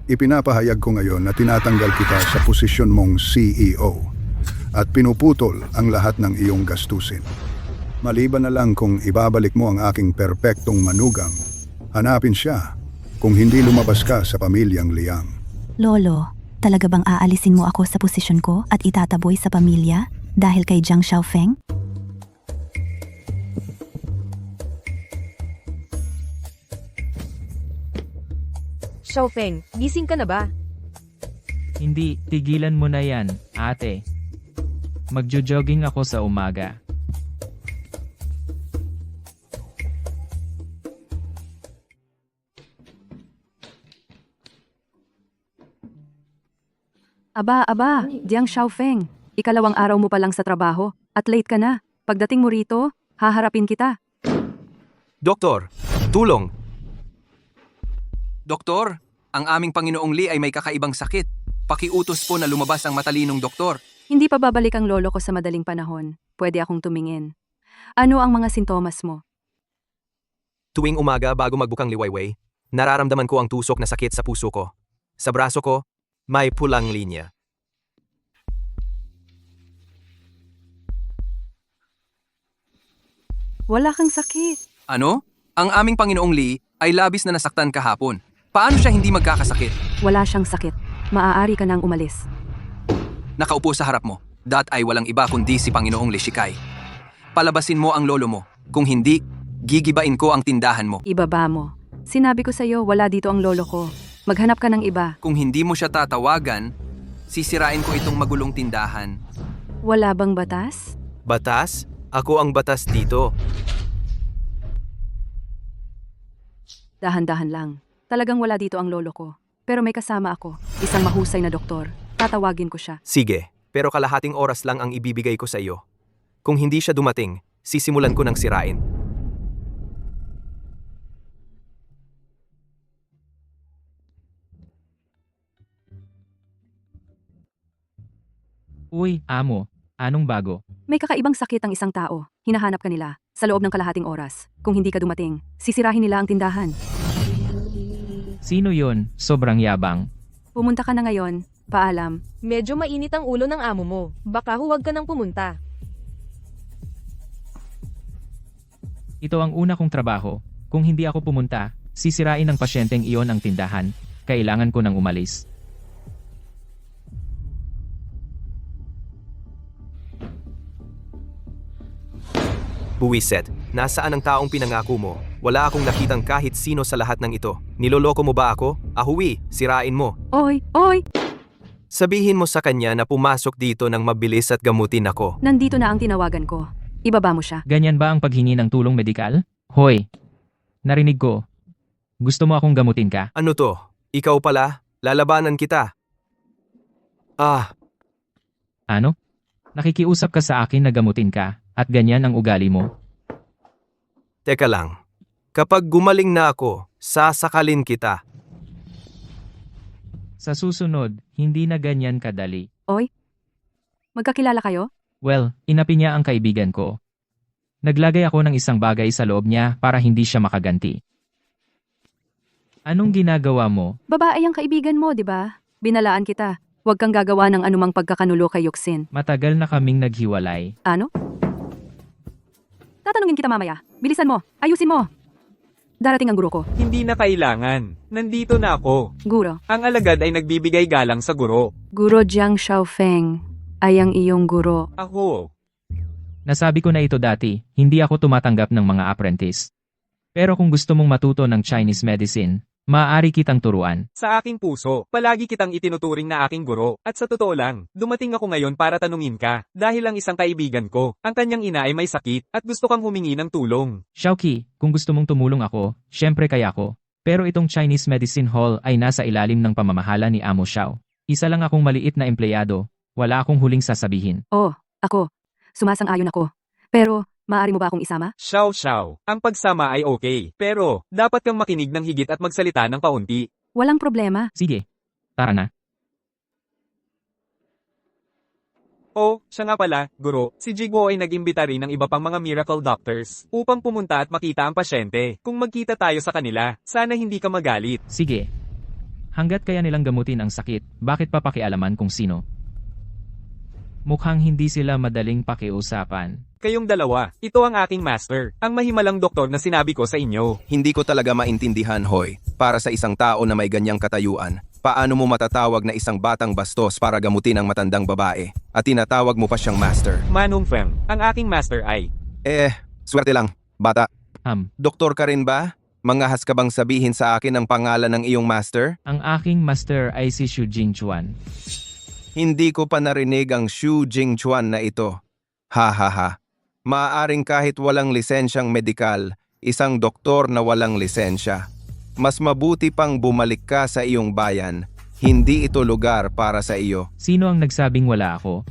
Ipinapahayag ko ngayon na tinatanggal kita sa posisyon mong CEO at pinuputol ang lahat ng iyong gastusin. Maliban na lang kung ibabalik mo ang aking perpektong manugang, hanapin siya kung hindi lumabas ka sa pamilyang Liang. Lolo, talaga bang aalisin mo ako sa posisyon ko at itataboy sa pamilya dahil kay Jiang Xiaofeng? Xiaofeng, gising ka na ba? Hindi, tigilan mo na yan, ate. Magjo-jogging ako sa umaga. Aba, Jiang Xiaofeng. Ikalawang araw mo pa lang sa trabaho at late ka na. Pagdating mo rito, haharapin kita. Doktor, tulong! Doktor, ang aming Panginoong Li ay may kakaibang sakit. Pakiutos po na lumabas ang matalinong doktor. Hindi pa babalik ang lolo ko sa madaling panahon. Pwede akong tumingin. Ano ang mga sintomas mo? Tuwing umaga bago magbukang liwayway, nararamdaman ko ang tusok na sakit sa puso ko. Sa braso ko, may pulang linya. Wala kang sakit. Ano? Ang aming Panginoong Li ay labis na nasaktan kahapon. Paano siya hindi magkakasakit? Wala siyang sakit. Maaari ka nang umalis. Nakaupo sa harap mo. Dat ay walang iba kundi si Panginoong Li Shikai. Palabasin mo ang lolo mo. Kung hindi, gigibain ko ang tindahan mo. Ibaba mo. Sinabi ko sa'yo, wala dito ang lolo ko. Maghanap ka ng iba. Kung hindi mo siya tatawagan, sisirain ko itong magulong tindahan. Wala bang batas? Batas? Ako ang batas dito. Dahan-dahan lang. Talagang wala dito ang lolo ko. Pero may kasama ako, isang mahusay na doktor. Tatawagin ko siya. Sige, pero kalahating oras lang ang ibibigay ko sa iyo. Kung hindi siya dumating, sisimulan ko ng sirain. Uy, amo, anong bago? May kakaibang sakit ang isang tao. Hinahanap ka nila sa loob ng kalahating oras. Kung hindi ka dumating, sisirahin nila ang tindahan. Sino yon? Sobrang yabang. Pumunta ka na ngayon. Paalam. Medyo mainit ang ulo ng amo mo. Baka huwag ka nang pumunta. Ito ang una kong trabaho. Kung hindi ako pumunta, sisirain ng pasyenteng iyon ang tindahan. Kailangan ko nang umalis. Buwiset, nasaan ang taong pinangako mo? Wala akong nakitang kahit sino sa lahat ng ito. Niloloko mo ba ako? Ahuwi, sirain mo. Oy! Sabihin mo sa kanya na pumasok dito ng mabilis at gamutin ako. Nandito na ang tinawagan ko. Ibaba mo siya. Ganyan ba ang paghingi ng tulong medikal? Hoy! Narinig ko. Gusto mo akong gamutin ka? Ano to? Ikaw pala? Lalabanan kita. Ano? Nakikiusap ka sa akin na gamutin ka, at ganyan ang ugali mo? Teka lang. Kapag gumaling na ako, sasakalin kita. Sa susunod, hindi na ganyan kadali. Oy? Magkakilala kayo? Well, inapi niya ang kaibigan ko. Naglagay ako ng isang bagay sa loob niya para hindi siya makaganti. Anong ginagawa mo? Babae ang kaibigan mo, di ba? Binalaan kita. Huwag kang gagawa ng anumang pagkakanulo kay Yuxin. Matagal na kaming naghiwalay. Ano? Tatanungin kita mamaya. Bilisan mo. Ayusin mo. Darating ang guro ko. Hindi na kailangan. Nandito na ako. Guro. Ang alagad ay nagbibigay galang sa guro. Guro Jiang Xiaofeng ay ang iyong guro. Ako. Nasabi ko na ito dati, hindi ako tumatanggap ng mga apprentice. Pero kung gusto mong matuto ng Chinese medicine, maaari kitang turuan. Sa aking puso, palagi kitang itinuturing na aking guro. At sa totoo lang, dumating ako ngayon para tanungin ka. Dahil ang isang kaibigan ko, ang kanyang ina ay may sakit, at gusto kang humingi ng tulong. Xiaoqi, kung gusto mong tumulong ako, syempre kaya ko. Pero itong Chinese Medicine Hall ay nasa ilalim ng pamamahala ni Amo Xiao. Isa lang akong maliit na empleyado, wala akong huling sasabihin. Oh, ako. Sumasang-ayon ako. Pero, maaari mo ba akong isama? Xiao, ang pagsama ay okay. Pero, dapat kang makinig ng higit at magsalita ng kaunti. Walang problema. Sige, tara na. Oh, siya nga pala, guro, si Jiguo ay nag-imbita rin ng iba pang mga miracle doctors upang pumunta at makita ang pasyente. Kung magkita tayo sa kanila, sana hindi ka magalit. Sige. Hanggat kaya nilang gamutin ang sakit, bakit pa pakialaman kung sino? Mukhang hindi sila madaling pakiusapan. Kayong dalawa, ito ang aking master, ang mahimalang doktor na sinabi ko sa inyo. Hindi ko talaga maintindihan, Hoy. Para sa isang tao na may ganyang katayuan, paano mo matatawag na isang batang bastos para gamutin ang matandang babae? At tinatawag mo pa siyang master. Manong Feng, ang aking master ay... Swerte lang, bata. Am, Doktor ka rin ba? Mangahas ka bang sabihin sa akin ang pangalan ng iyong master? ang aking master ay si Xu Jingchuan. Hindi ko pa narinig ang Xu Jingchuan na ito. Ha ha ha. Maaaring kahit walang lisensyang medikal, isang doktor na walang lisensya. Mas mabuti pang bumalik ka sa iyong bayan. Hindi ito lugar para sa iyo. Sino ang nagsabing wala ako?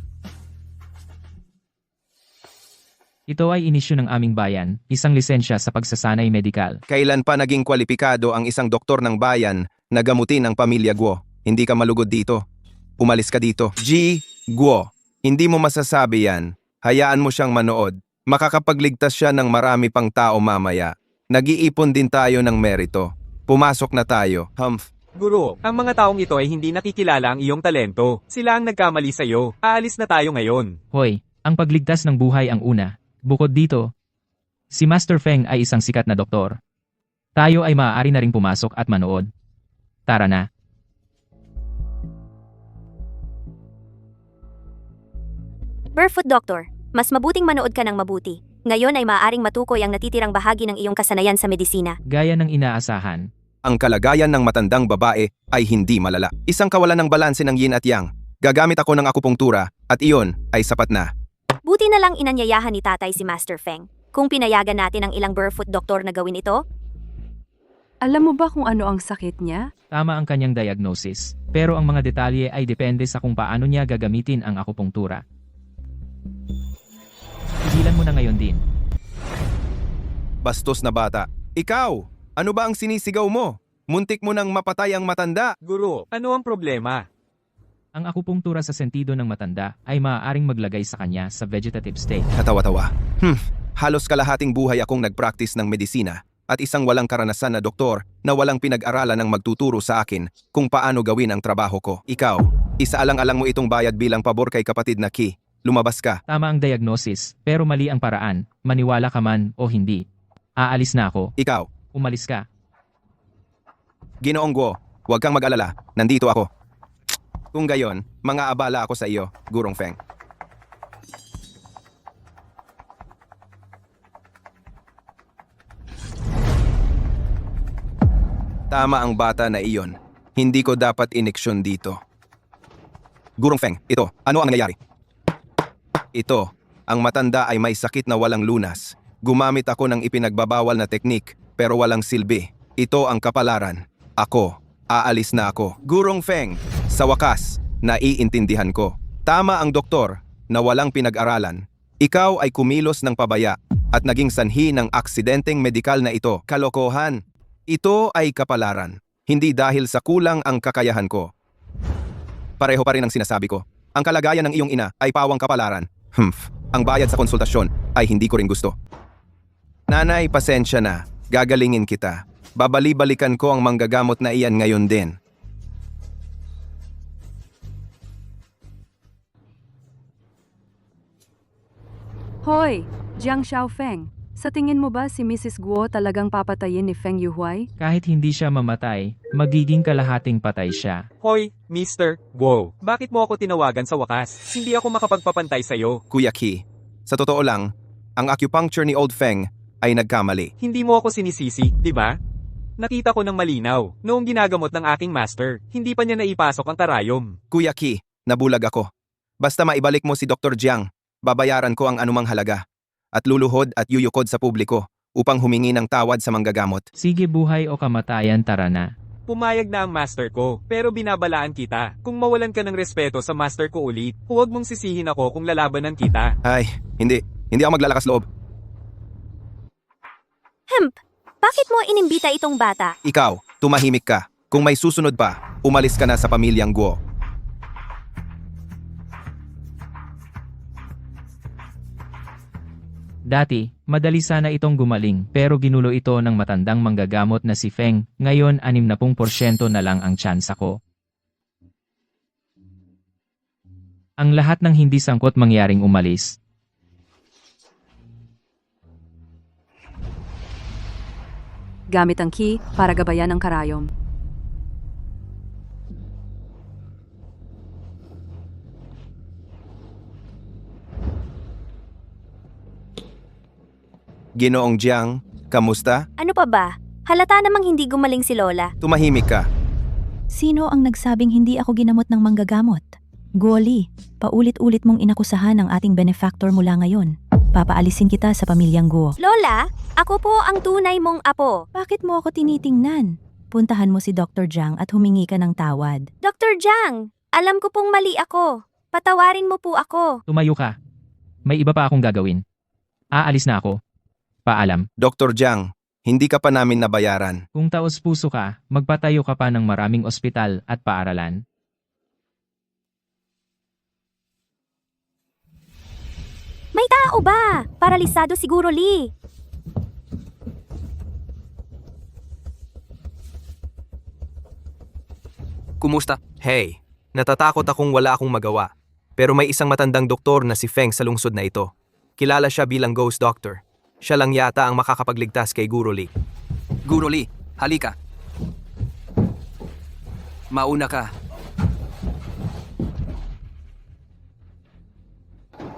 Ito ay inisyu ng aming bayan, isang lisensya sa pagsasanay medikal. Kailan pa naging kwalipikado ang isang doktor ng bayan na gamutin ang pamilya Guo? Hindi ka malugod dito. Umalis ka dito. Guo, hindi mo masasabi yan. Hayaan mo siyang manood. Makakapagligtas siya ng marami pang tao mamaya. Nag-iipon din tayo ng merito. Pumasok na tayo. Guro, ang mga taong ito ay hindi nakikilala ang iyong talento. Sila ang nagkamali sa'yo. Aalis na tayo ngayon. Hoy, ang pagligtas ng buhay ang una. Bukod dito, si Master Feng ay isang sikat na doktor. Tayo ay maaari na ring pumasok at manood. Tara na. Barefoot Doctor, mas mabuting manood ka ng mabuti. Ngayon ay maaaring matukoy ang natitirang bahagi ng iyong kasanayan sa medisina. Gaya ng inaasahan. Ang kalagayan ng matandang babae ay hindi malala. Isang kawalan ng balanse ng yin at yang. Gagamit ako ng akupunktura at iyon ay sapat na. Buti na lang inanyayahan ni tatay si Master Feng. Kung pinayagan natin ang ilang Barefoot Doctor na gawin ito, Alam mo ba kung ano ang sakit niya? Tama ang kanyang diagnosis, pero ang mga detalye ay depende sa kung paano niya gagamitin ang akupunktura. Tigilan mo na ngayon din. Bastos na bata. Ikaw, ano ba ang sinisigaw mo? Muntik mo nang mapatay ang matanda. Guro, ano ang problema? Ang akupunktura sa sentido ng matanda ay maaaring maglagay sa kanya sa vegetative state. Katawa-tawa. Halos kalahating buhay akong nagpractice ng medisina at isang walang karanasan na doktor na walang pinag-aralan ng magtuturo sa akin kung paano gawin ang trabaho ko. Ikaw, isaalang-alang mo itong bayad bilang pabor kay kapatid na Ki. Lumabas ka. Tama ang diagnosis, pero mali ang paraan, maniwala ka man o hindi. Aalis na ako. Ikaw, Umalis ka. Ginoong Guo, huwag kang mag-alala. Nandito ako. Kung gayon, mga abala ako sa iyo, Gurong Feng. Tama ang bata na iyon. Hindi ko dapat ineksyon dito. Gurong Feng, ito, ano ang nangyayari? Ito, ang matanda ay may sakit na walang lunas. Gumamit ako ng ipinagbabawal na teknik, pero walang silbi. Ito ang kapalaran. Ako, aalis na ako. Gurong Feng, sa wakas, naiintindihan ko. Tama ang doktor na walang pinag-aralan. Ikaw ay kumilos ng pabaya at naging sanhi ng aksidenteng medikal na ito. Kalokohan. Ito ay kapalaran. Hindi dahil sa kulang ang kakayahan ko. Pareho pa rin ang sinasabi ko. Ang kalagayan ng iyong ina ay pawang kapalaran. Ang bayad sa konsultasyon ay hindi ko rin gusto. Nanay, pasensya na. Gagalingin kita. Babali-balikan ko ang manggagamot na iyan ngayon din. Hoy, Jiang Xiaofeng. Sa tingin mo ba si Mrs. Guo talagang papatayin ni Feng Yuhuai? Kahit hindi siya mamatay, magiging kalahating patay siya. Hoy, Mr. Wow. Bakit mo ako tinawagan sa wakas? Hindi ako makapagpapantay sa'yo. Kuya Ki, sa totoo lang, ang acupuncture ni Old Feng ay nagkamali. Hindi mo ako sinisisi, di ba? Nakita ko ng malinaw. Noong ginagamot ng aking master, hindi pa niya naipasok ang karayom. Kuya Ki, nabulag ako. Basta maibalik mo si Dr. Jiang, babayaran ko ang anumang halaga. At luluhod at yuyukod sa publiko upang humingi ng tawad sa manggagamot. Sige buhay o kamatayan, tara na. Pumayag na ang master ko, pero binabalaan kita. Kung mawalan ka ng respeto sa master ko ulit, huwag mong sisihin ako kung lalabanan kita. Ay, hindi. Hindi ako maglalakas loob. Bakit mo inimbita itong bata? Ikaw, tumahimik ka. Kung may susunod pa, umalis ka na sa pamilyang Guo. Dati, madali sana itong gumaling pero ginulo ito ng matandang manggagamot na si Feng. Ngayon 60% na lang ang tsansa ko. Ang lahat ng hindi sangkot mangyaring umalis. Gamit ang key para gabayan ang karayom. Ginoong Jiang, kamusta? Ano pa ba? Halata namang hindi gumaling si Lola. Tumahimik ka. Sino ang nagsabing hindi ako ginamot ng manggagamot? Goli, paulit-ulit mong inakusahan ang ating benefactor mula ngayon. Papaalisin kita sa pamilyang Guo. Lola, ako po ang tunay mong apo. Bakit mo ako tinitingnan? Puntahan mo si Dr. Jiang at humingi ka ng tawad. Dr. Jiang, alam ko pong mali ako. Patawarin mo po ako. Tumayo ka. May iba pa akong gagawin. Aalis na ako. Paalam. Dr. Jiang, hindi ka pa namin nabayaran. Kung taos puso ka, magpatayo ka pa ng maraming ospital at paaralan. May tao ba? Paralisado siguro, Lee. Kumusta? Hey, natatakot akong wala akong magawa. Pero may isang matandang doktor na si Feng sa lungsod na ito. Kilala siya bilang Ghost Doctor. Siya lang yata ang makakapagligtas kay Guro Lee. Guro Lee, halika. Mauna ka.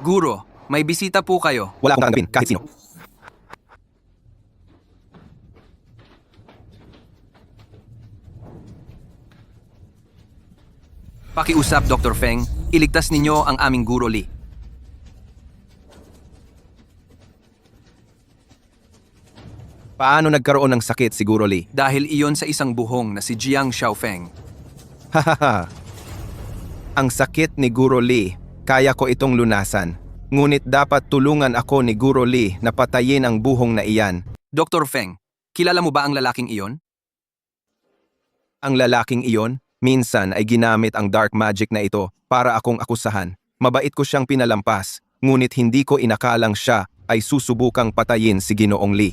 Guro, may bisita po kayo. Wala akong gagawin, kahit sino. Pakiusap, Dr. Feng. Iligtas ninyo ang aming Guro Lee. Paano nagkaroon ng sakit si Guro Lee? Dahil iyon sa isang buhong na si Jiang Xiaofeng. Hahaha. Ang sakit ni Guro Lee, kaya ko itong lunasan. Ngunit dapat tulungan ako ni Guro Lee na patayin ang buhong na iyan. Dr. Feng, kilala mo ba ang lalaking iyon? Ang lalaking iyon, minsan ay ginamit ang dark magic na ito para akong akusahan. Mabait ko siyang pinalampas, ngunit hindi ko inakalang siya ay susubukang patayin si Ginoong Lee.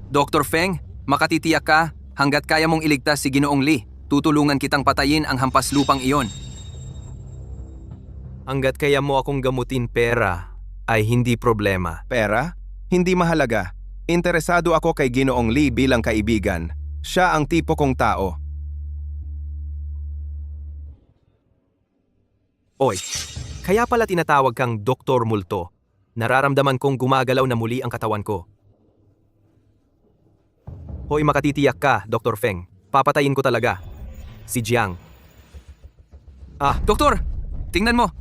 Dr. Feng, makatitiyak ka hanggat kaya mong iligtas si Ginoong Lee. Tutulungan kitang patayin ang hampas lupang iyon. Hanggat kaya mo akong gamutin pera, ay hindi problema. Pera? Hindi mahalaga. Interesado ako kay Ginoong Lee bilang kaibigan. Siya ang tipo kong tao. Oy, kaya pala tinatawag kang Dr. Multo. Nararamdaman kong gumagalaw na muli ang katawan ko. Hoy, makatitiyak ka, Dr. Feng. Papatayin ko talaga. Si Jiang. Doktor! Tingnan mo!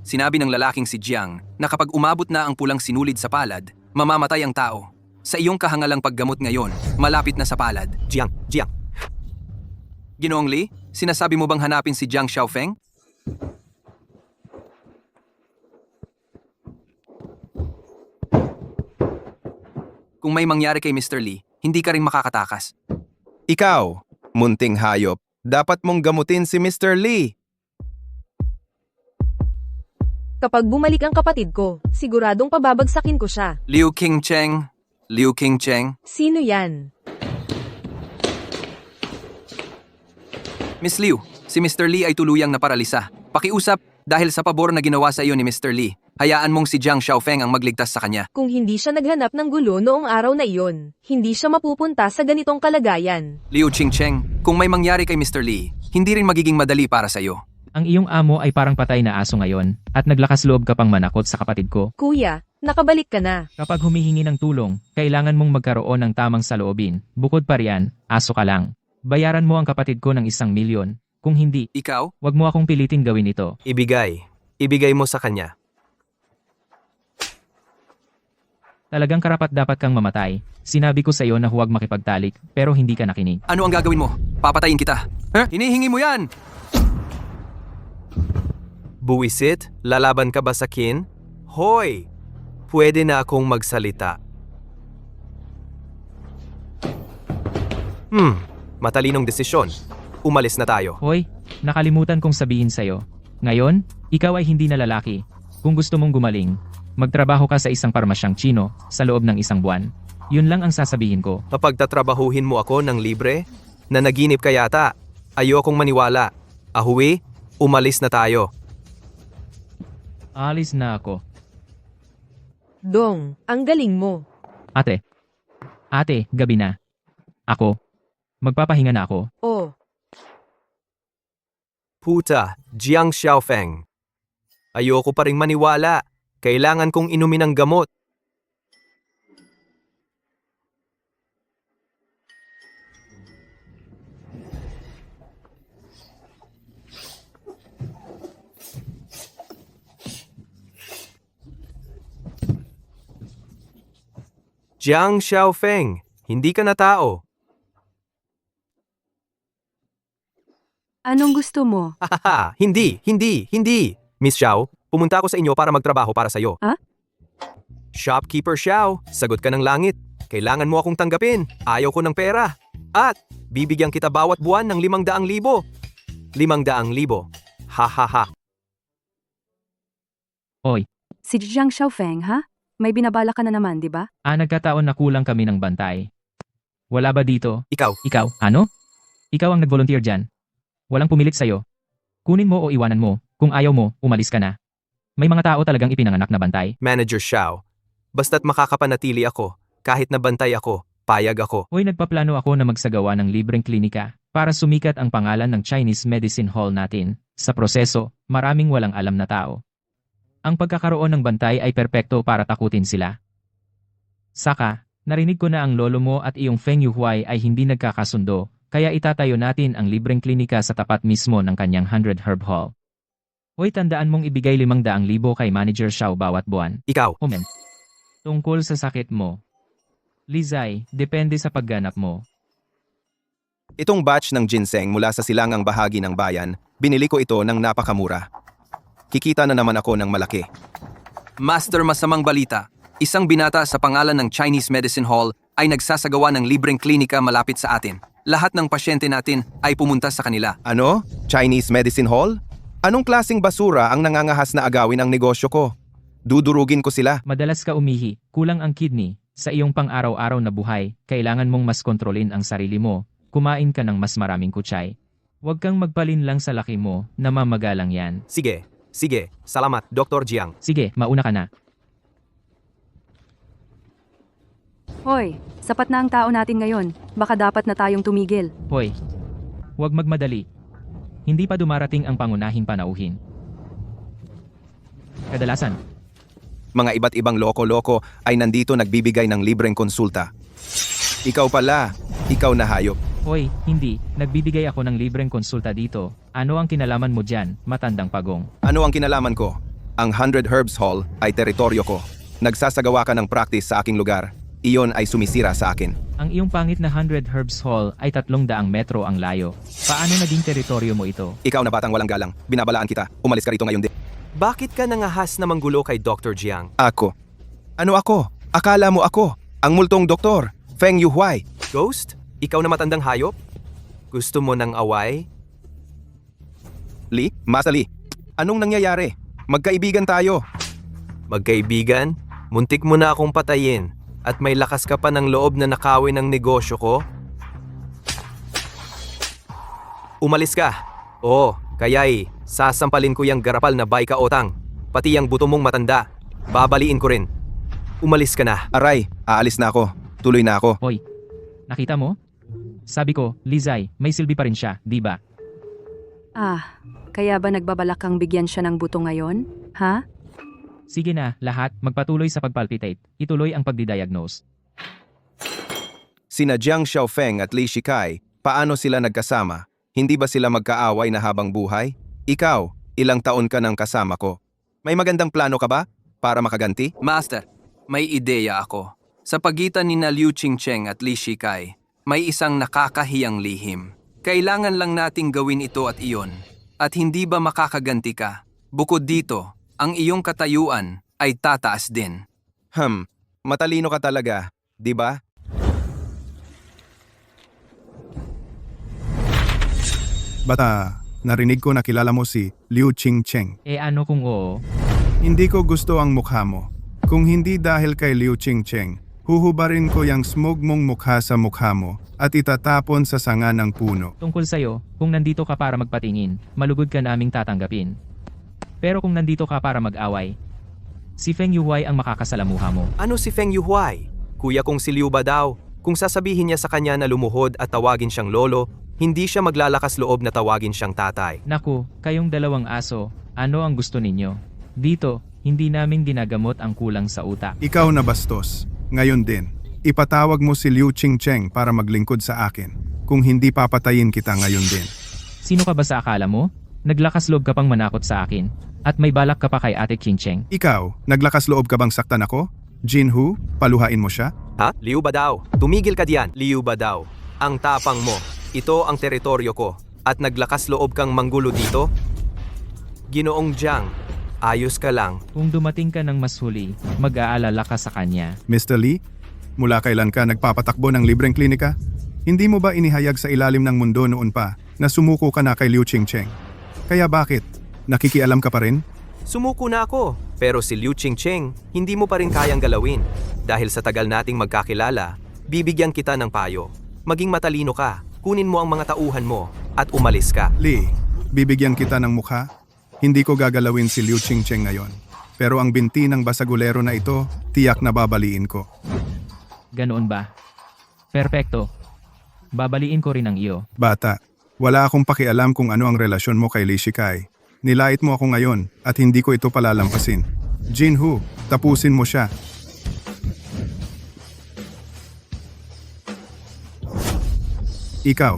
Sinabi ng lalaking si Jiang na kapag umabot na ang pulang sinulid sa palad, mamamatay ang tao. Sa iyong kahangalang paggamot ngayon, malapit na sa palad. Jiang! Ginoong Lee, sinasabi mo bang hanapin si Jiang Xiaofeng? Kung may mangyari kay Mr. Lee, hindi ka rin makakatakas. Ikaw, munting hayop, dapat mong gamutin si Mr. Lee. Kapag bumalik ang kapatid ko, siguradong pababagsakin ko siya. Liu Qingcheng. Liu Qingcheng. Sino yan? Miss Liu, si Mr. Lee ay tuluyang naparalisa. Pakiusap, dahil sa pabor na ginawa sa iyo ni Mr. Lee, hayaan mong si Jiang Xiaofeng ang magligtas sa kanya. Kung hindi siya naghanap ng gulo noong araw na iyon, hindi siya mapupunta sa ganitong kalagayan. Liu Qingcheng, kung may mangyari kay Mr. Lee, hindi rin magiging madali para sa iyo. Ang iyong amo ay parang patay na aso ngayon, at naglakas loob ka pang manakot sa kapatid ko. Kuya, nakabalik ka na. Kapag humihingi ng tulong, kailangan mong magkaroon ng tamang saloobin. Bukod pa riyan, aso ka lang. Bayaran mo ang kapatid ko ng 1 milyon. Kung hindi, Ikaw? wag mo akong pilitin gawin ito. Ibigay. Ibigay mo sa kanya. Talagang karapat dapat kang mamatay. Sinabi ko sa iyo na huwag makipagtalik, pero hindi ka nakinig. Ano ang gagawin mo? Papatayin kita. Hinihingi mo yan! Buwisit, lalaban ka ba sa kin? Hoy! Pwede na akong magsalita. Matalinong desisyon. Umalis na tayo. Hoy, nakalimutan kong sabihin sa'yo. Ngayon, ikaw ay hindi na lalaki. Kung gusto mong gumaling, magtrabaho ka sa isang parmasyang Chino sa loob ng 1 buwan. Yun lang ang sasabihin ko. Kapag tatrabahuhin mo ako ng libre, na naginip ka yata, ayokong maniwala. Ahuwi, umalis na tayo. Alis na ako. Dong, ang galing mo. Ate, gabi na. Ako, magpapahinga na ako. Oh, Puta, Jiang Xiaofeng. Ayoko pa ring maniwala. Kailangan kong inumin ang gamot. Jiang Xiaofeng, hindi ka na tao. Anong gusto mo? Hahaha, hindi. Miss Xiao, pumunta ako sa inyo para magtrabaho para sa'yo. Ha? Shopkeeper Xiao, sagot ka ng langit. Kailangan mo akong tanggapin. Ayaw ko ng pera. At, bibigyan kita bawat buwan ng 500,000. 500,000. Hahaha. Oy, Si Jiang Xiaofeng, ha? May binabala ka na naman, di ba? nagkataon na kulang kami ng bantay. Wala ba dito? Ikaw, Ikaw, ano? Ikaw ang nag-volunteer dyan. Walang pumilit sa'yo. Kunin mo o iwanan mo. Kung ayaw mo, umalis ka na. May mga tao talagang ipinanganak na bantay. Manager Xiao. Basta't makakapanatili ako, kahit na bantay ako, payag ako. Hoy, nagpaplano ako na magsagawa ng libreng klinika para sumikat ang pangalan ng Chinese Medicine Hall natin. Sa proseso, maraming walang alam na tao. Ang pagkakaroon ng bantay ay perpekto para takutin sila. Saka, narinig ko na ang lolo mo at iyong Feng Yuhuai ay hindi nagkakasundo, kaya itatayo natin ang libreng klinika sa tapat mismo ng kanyang 100 Herb Hall. Hoy, tandaan mong ibigay 500,000 kay Manager Xiao bawat buwan. Ikaw, Comment. Tungkol sa sakit mo. Lizay, depende sa pagganap mo. Itong batch ng ginseng mula sa silangang bahagi ng bayan, binili ko ito ng napakamura. Kikita na naman ako ng malaki. Master, masamang balita. Isang binata sa pangalan ng Chinese Medicine Hall ay nagsasagawa ng libreng klinika malapit sa atin. Lahat ng pasyente natin ay pumunta sa kanila. Ano? Chinese Medicine Hall? Anong klasing basura ang nangangahas na agawin ang negosyo ko? Dudurugin ko sila. Madalas ka umihi, kulang ang kidney. Sa iyong pang-araw-araw na buhay, kailangan mong mas kontrolin ang sarili mo. Kumain ka ng mas maraming kutsay. Huwag kang magpalin lang sa laki mo, namamagalang yan. sige. Salamat, Dr. Jiang. Sige, mauna ka na. Hoy, sapat na ang tao natin ngayon. Baka dapat na tayong tumigil. Hoy, huwag magmadali. Hindi pa dumarating ang pangunahing panauhin. Kadalasan, Mga iba't ibang loko-loko ay nandito nagbibigay ng libreng konsulta. Ikaw pala, ikaw na hayop. hoy, hindi, nagbibigay ako ng libreng konsulta dito. Ano ang kinalaman mo dyan, matandang pagong? Ano ang kinalaman ko? Ang 100 Herbs Hall ay teritoryo ko. Nagsasagawa ka ng practice sa aking lugar. Iyon ay sumisira sa akin. Ang iyong pangit na 100 Herbs Hall ay 300 metro ang layo. Paano naging teritoryo mo ito? Ikaw na batang walang galang. Binabalaan kita. Umalis ka rito ngayon din. Bakit ka nangahas na manggulo kay Dr. Jiang? Ako? Ano ako? Akala mo ako? Ang multong doktor, Feng Yuhuai. Ghost? Ikaw na matandang hayop? Gusto mo ng away? Li, Masali. Anong nangyayari? Magkaibigan tayo. Magkaibigan, muntik mo na akong patayin at may lakas ka pa ng loob na nakawin ang negosyo ko? Umalis ka. Oo, kaya'y sasampalin ko yung garapal na bay ka otang. Pati yung buto mong matanda. Babaliin ko rin. Umalis ka na. Aray, aalis na ako. Tuloy na ako. Hoy, nakita mo? Sabi ko, Lizay, may silbi pa rin siya, di ba? Kaya ba nagbabalak kang bigyan siya ng buto ngayon? Ha? Sige na, lahat, magpatuloy sa pagpalpitate. Ituloy ang pagdidiagnose. Sina Jiang Xiaofeng at Li Shikai, paano sila nagkasama? Hindi ba sila magkaaway na habang buhay? Ikaw, ilang taon ka nang kasama ko? May magandang plano ka ba para makaganti? Master, may ideya ako. Sa pagitan ni Liu Qingcheng at Li Shikai, may isang nakakahiyang lihim. Kailangan lang nating gawin ito at iyon. At hindi ba makakaganti ka? Bukod dito, ang iyong katayuan ay tataas din. Matalino ka talaga, di ba? Bata, narinig ko na kilala mo si Liu Qingcheng. Ano kung oo? Hindi ko gusto ang mukha mo. Kung hindi dahil kay Liu Qingcheng, huhubarin ko yung smog mong mukha sa mukha mo at itatapon sa sanga ng puno. Tungkol sa'yo, kung nandito ka para magpatingin, malugod ka naming tatanggapin. Pero kung nandito ka para mag-away, si Feng Yuhuai ang makakasalamuha mo. Ano si Feng Yuhuai? Kuya kong si Liu ba daw? Kung sasabihin niya sa kanya na lumuhod at tawagin siyang lolo, hindi siya maglalakas loob na tawagin siyang tatay. Naku, kayong dalawang aso, ano ang gusto ninyo? Dito, hindi namin ginagamot ang kulang sa utak. Ikaw na bastos. Ngayon din, ipatawag mo si Liu Qingcheng para maglingkod sa akin. Kung hindi papatayin kita ngayon din. Sino ka ba sa akala mo? Naglakas loob ka pang manakot sa akin, at may balak ka pa kay Ate Qingcheng. Ikaw, naglakas loob ka bang saktan ako? Jinhu, paluhain mo siya? Ha? Liu ba daw? Tumigil ka diyan. Liu ba daw? Ang tapang mo. Ito ang teritoryo ko. At naglakas loob kang manggulo dito? Ginoong Jiang, ayos ka lang. Kung dumating ka ng mas huli, mag-aalala ka sa kanya. Mr. Lee, mula kailan ka nagpapatakbo ng libreng klinika? Hindi mo ba inihayag sa ilalim ng mundo noon pa na sumuko ka na kay Liu Qingcheng? Kaya bakit? Nakikialam ka pa rin? Sumuko na ako. Pero si Liu Qingcheng, hindi mo pa rin kayang galawin. Dahil sa tagal nating magkakilala, bibigyan kita ng payo. Maging matalino ka. Kunin mo ang mga tauhan mo at umalis ka. Lee, bibigyan kita ng mukha? Hindi ko gagalawin si Liu Qingcheng ngayon. Pero ang binti ng basagulero na ito, tiyak na babaliin ko. Ganoon ba? Perpekto. Babaliin ko rin ang iyo. Bata, wala akong pakialam kung ano ang relasyon mo kay Li Shikai. Nilait mo ako ngayon at hindi ko ito palalampasin. Jinhu, tapusin mo siya. Ikaw,